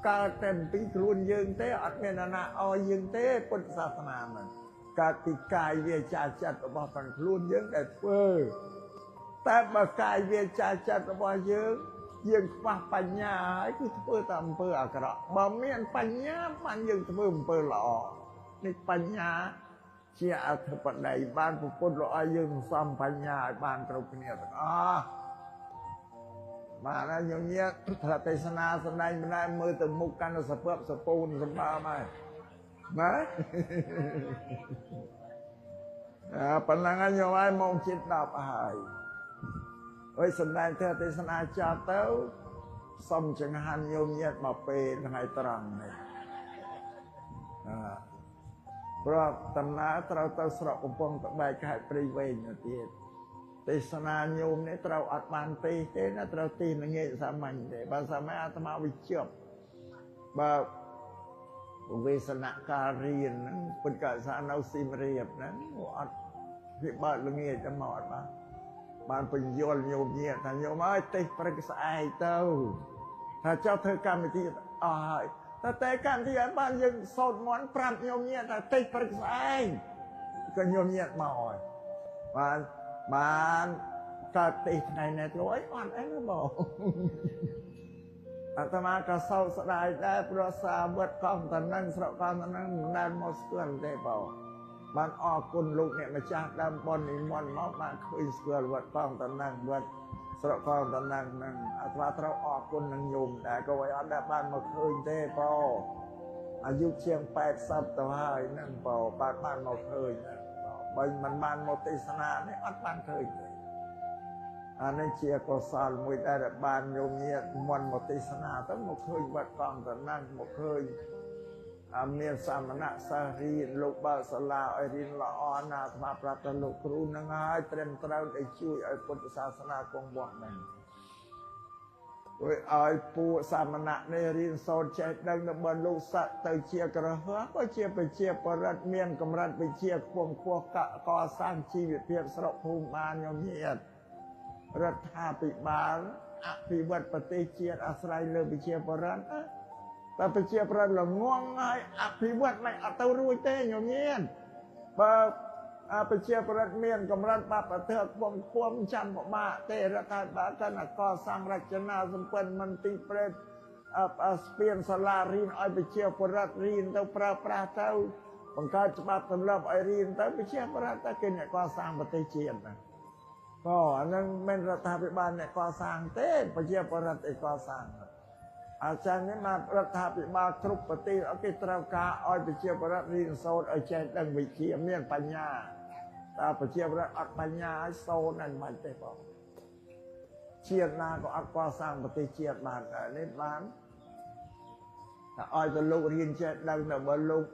កើតតែពីខ្លួនយើងទេអត់មានណាឲ្យយើងទេពុទ្ធសាសនាហ្នឹងកើតពីកាយវាចាចិត្តរបស់ខ្លួនយើងដែលធ្វើតែបើកាយវាចាចិត្តរបស់យើងខ្វះបញ្ញាហើយគឺធ្វើតែអំពើអាក្រក់បើមានបញ្ញាបានយើងធ្វើអំពើល្អនេះបញ្ញាជាអធិបតីបានពុទ្ធលោកឲ្យយើងសំបញ្ញាឲ្យបានគ្រប់គ្នាទាំងអស់បានហើយញញាតថាទេសនាសម្ដែងម្លែមើលទៅមុខកាន់តែសពសពូនសម្បើមហើយណាប៉ុណ្ណឹងហើយញោមហើយម៉ោងជិត10ហើយអើយសម្ដែងថាទេសនាចប់ទៅសុំចង្ហាន់ញោមញាតមកពេលថ្ងៃត្រង់នេះព្រោះដំណើរត្រូវទៅស្រុកកំពង់ត្បែកខេត្តព្រៃវែងទៅទៀតទេសនាញោមនេះត្រូវអត់បានទេណាត្រូវទីល្ងាចសាមញ្ញទេបើសាមញ្ញអាត្មាវិជប់បើវេសនការរៀនហ្នឹងពុទ្ធកសានៅស៊ីមរៀបហ្នឹងអត់វាបើល្ងាចតែមកអត់បានបញ្យល់ញោមញាតថាញោមអើយទេសព្រឹកស្អែកទៅថាចោលធ្វើកម្មវិធីអស់ហើយតែកម្មវិធីឲ្យបានយើងសូត្រមន្តប្រាប់ញោមញាតថាទេសព្រឹកស្អែកក៏ញោមញាតមកហើយបាន កើតទីថ្ងៃនេះទៅអីអត់អីណាបងអាត្មាក៏សោកស្ដាយដែរព្រោះសាវត្តកងតនឹងស្រុកកងតនឹងមិនដែលមកស្គាល់ទេបងបានអរគុណលោកអ្នកម្ចាស់ដើមបុណ្យនិមន្តមកបានឃើញស្គាល់វត្តកងតនឹងវត្តស្រុកកងតនឹងហ្នឹងអាត្មាត្រូវអរគុណនឹងញោមដែរក៏ឲ្យអត់ដែលបានមកឃើញទេបងអាយុជាង80ទៅហើយហ្នឹងបងបានមកឃើញបើមិនបានមកទេសនានេះអត់បានឃើញទេអានេះជាកុសលមួយដែលបានញោមញាតិមន្តមកទេសនាទៅមកឃើញវត្តកងតនឹងមកឃើញមានសាមណៈសារីលោកបើសាលាឲ្យរៀនល្អណាស់អាត្មាប្រាប់ទៅលោកគ្រូនឹងហើយត្រឹមត្រូវđểជួយឲ្យពុទ្ធសាសនាគង់វង្សហ្នឹងឲ្យពួកសាមណៈនេះរៀនសូត្រចេះដឹងបើលោកស័ក្តិទៅជាក្រហមក៏ជាប្រជាបរិទ្ធមានកម្រិតវិជ្ជាខ្ពង់ខ្ពស់កសាងជីវភាពស្រុកភូមិបានញោមញាតិរដ្ឋាភិបាលអភិវឌ្ឍប្រទេសជាតិអាស្រ័យលើប្រជាបរិទ្ធតែប្រជាប្រដ្ឋល្ងងហើយអភិវឌ្ឍមិនអត់ទៅរួចទេញោមញាតិបើប្រជាប្រដ្ឋមានកម្រិតបាបប្រទេសខ្ពង់ខ្ពស់ចាំពិបាកទេរដ្ឋាភិបាលកាន់តែកសាងរចនាសម្ព័ន្ធមន្ទីរព្រែកស្ពានសាលារៀនឲ្យប្រជាប្រដ្ឋរៀនទៅប្រើប្រាស់ទៅបង្កើតច្បាប់ទម្លាប់ឲ្យរៀនទៅប្រជាប្រដ្ឋតែគេអ្នកកសាងប្រទេសជាតិណាក៏អានឹងមិនរដ្ឋាភិបាលអ្នកកសាងទេប្រជាប្រដ្ឋឯកសាងអាចារ្យនេះមករដ្ឋាភិបាលគ្រប់ប្រទេសគេត្រូវការឲ្យប្រជាប្រដ្ឋរៀនសូត្រឲ្យចេះដឹងវិជ្ជាមានបញ្ញាតែប្រជាប្រដ្ឋអត់បញ្ញាឲ្យសូត្រហ្នឹងមិនទេបងជាតិណាក៏អត់កសាងប្រទេសជាតិបានដែរនេះបានតែឲ្យទៅលោករៀនចេះដឹងតែបើលោក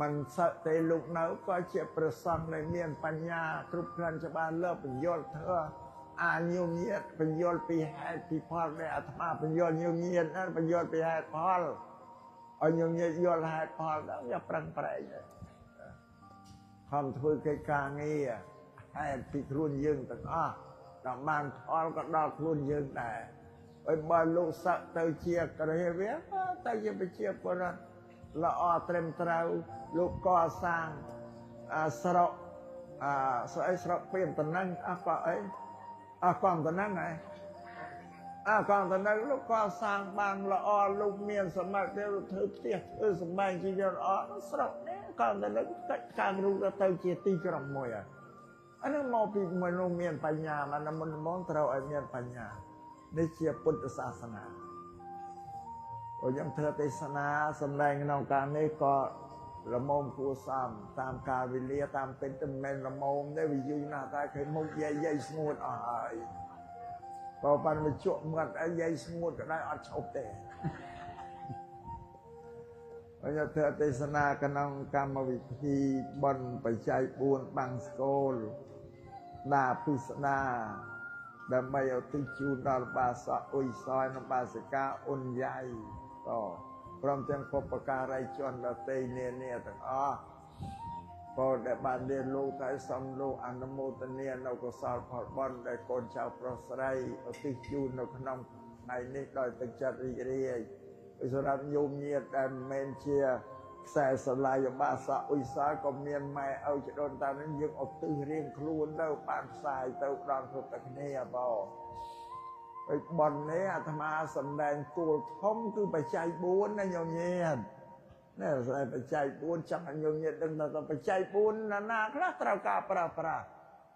មិនសឹកទេលោកនៅក៏ជាព្រះសង្ឃដែលមានបញ្ញាគ្រប់គ្រាន់ច្បាស់លាស់បញ្យល់ធ្វើអាញោមញាតិបញ្យល់ពីហេតុពីផលដែលអាត្មាបញ្យល់ញោមញាតិហ្នឹងបញ្យល់ពីហេតុផលឲ្យញោមញាតិយល់ហេតុផលដល់វាប្រឹងប្រែងខំធ្វើកិច្ចការងារហេតុពីខ្លួនយើងទាំងអស់ដល់បានផលក៏ដល់ខ្លួនយើងដែរហើយបើលោកស័ក្តិទៅជាក្រហវាតែជាប្រជាពលរដ្ឋល្អត្រឹមត្រូវលោកកសាងស្រុកស្រុកពីតំណែងក៏អីកងតំណែងហើយកងតំណែងលោកកសាងបានល្អលោកមានសមត្ថភាពធ្វើផ្ទះធ្វើសម្បែងជាល្អស្រុកនេះកងតំណែងកិច្ចការរូបទៅជាទីក្រុងមួយអានេះមកពីមនុស្សមានបញ្ញាមិនមកត្រូវឲ្យមានបញ្ញានេះជាពុទ្ធសាសនាព្រោះយើងធ្វើទេសនាសម្ដែងក្នុងការនេះក៏ល្មមគួរសមតាមការវេលាតាមពេញទៅមិនល្មមទេវាយូរណាស់តែគេមុខយាយស្ងួតអស់ហើយបើបានមកជក់មាត់អីយាយស្ងួតក៏ដែរអត់ឈប់ទេហើយធ្វើទេសនាក្នុងកម្មវិធីបន់បច្ច័យ4បាំងស្គលដាពិស្ដាដើម្បីឧទ្ទិសជូនដល់បាសកអ៊ុយសយនិងបាសិកាអ៊ុនយ៉ៃក៏ព្រមទាំងបុព្វការីជនដទៃនានាទាំងអស់ក៏ដែលបានរៀនលោកតែសំលោកអនុមោទនានៅកុសលផលបុណ្យដែលកូនចៅប្រុសស្រីឧទ្ទិសជូននៅក្នុងថ្ងៃនេះដោយទឹកចិត្តរីករាយសម្រាប់ញោមញាតិដែលមិនមែនជាខ្សែស្រឡាយបាសកអ៊ុយសយក៏មានម៉ែឪចដូនតានឹងយើងឧទ្ទិសរៀងខ្លួនទៅបានផ្សាយទៅដល់គ្រប់តែគ្នាបងហើយបននេះអាត្មាសម្ដែងគោលធំគឺបច្ច័យ4ណាញោមញាតិនេះស្អីបច្ច័យ4ចង់ឲ្យញោមញាតិដឹងថាបច្ច័យ4ណាខ្លះត្រូវការប្រើប្រាស់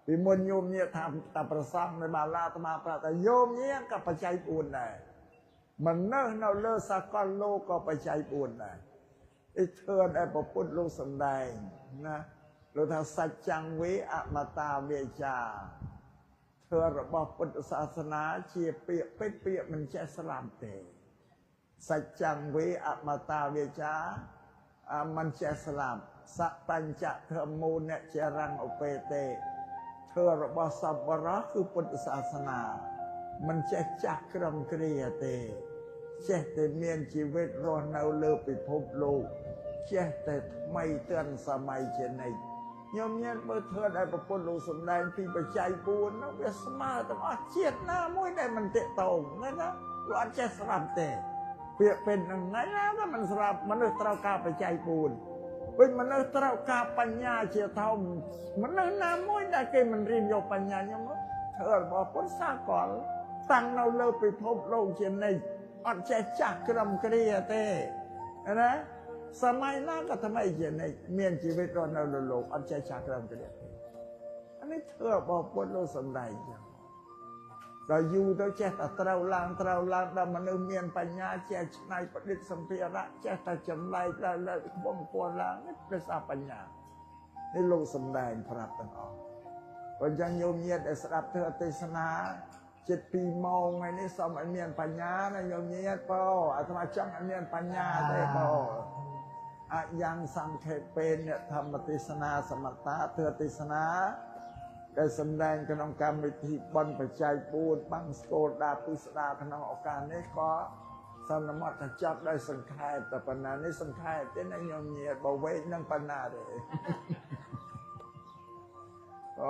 ពីមុនញោមញាតិថាតែប្រសងនៅបាឡាអាត្មាប្រាប់ថាញោមញាតិក៏បច្ច័យ4ដែរមនុស្សនៅលើសកលលោកក៏បច្ច័យ4ដែរអ៊ីធឿនដែលពុទ្ធលោកសម្ដែងណាលោកថាសច្ចੰវេអមតាវាចាធ្វើរបស់ពុទ្ធសាសនាជាពាក្យពេចន៍ពាក្យមិនចេះស្លាប់ទេសច្ចੰវេអមតាវាចាមិនចេះស្លាប់សបញ្ចធម្មោនចរੰឧបេតេធ្វើរបស់សពរោះគឺពុទ្ធសាសនាមិនចេះចាស់ក្រំគ្រាទេចេះតែមានជីវិតរស់នៅលើពិភពលោកចេះតែថ្មីទាន់សម័យជានិច្ចញោមញាតិមើលធ្វើឲ្យប្រពន្ធលោកសំដែងពីបច្ច័យ4នោះវាស្មើទាំងអស់ជាតិណាមួយដែលមិនតេតងណាលោកអត់ចេះស្រាប់ទេពាក្យពេចន៍ហ្នឹងណាតែមិនស្រាប់មនុស្សត្រូវការបច្ច័យ4វិញមនុស្សត្រូវការបញ្ញាជាធំមនុស្សណាមួយដែលគេមិនរៀនយកបញ្ញាខ្ញុំធ ធើរបស់ពុទ្ធសាកលតាំងនៅលើពិភពលោកជានិច្ចអត់ចេះចាស់ក្រំគ្រាទេណាសម័យណាក៏ថ្មីជានិច្ចមានជីវិតរស់នៅលើលោកអត់ចេះចាស់ក្រំគ្រាទេអានេះធើរបស់ពុទ្ធលោកសំដែងចឹងដល់យូរទៅចេះតែត្រូវឡើងដល់មនុស្សមានបញ្ញាចេះឆ្នៃប្រឌិតសម្ភារៈចេះតែចម្លែកលើខ្ពង់ខ្ពស់ឡើងនេះព្រះសាបញ្ញានេះលោកសំដែងប្រាប់ទាំងអស់បើយ៉ាងញោមញាតដែលស្ដាប់ធម៌ទេសនាជិត2ម៉ោងហើយនេះសូមឲ្យមានបញ្ញាណាញោមញាតពោអាត្មាចង់ឲ្យមានបញ្ញាទេពោអយ៉ាងសង្ខេពេនធម្មទេសនាសមតាធម៌ទេសនាដែលសម្ដែងក្នុងកម្មវិធីបន់បច្ច័យ4បាំងស្គលដាពុស្ដាក្នុងឱកាសនេះក៏សន្មតថាចប់ដោយសង្ខេបតែប៉ុណ្ណានេះសង្ខេបទេណាញោមញាតបើវែងនឹងប៉ុណ្ណាទេអូ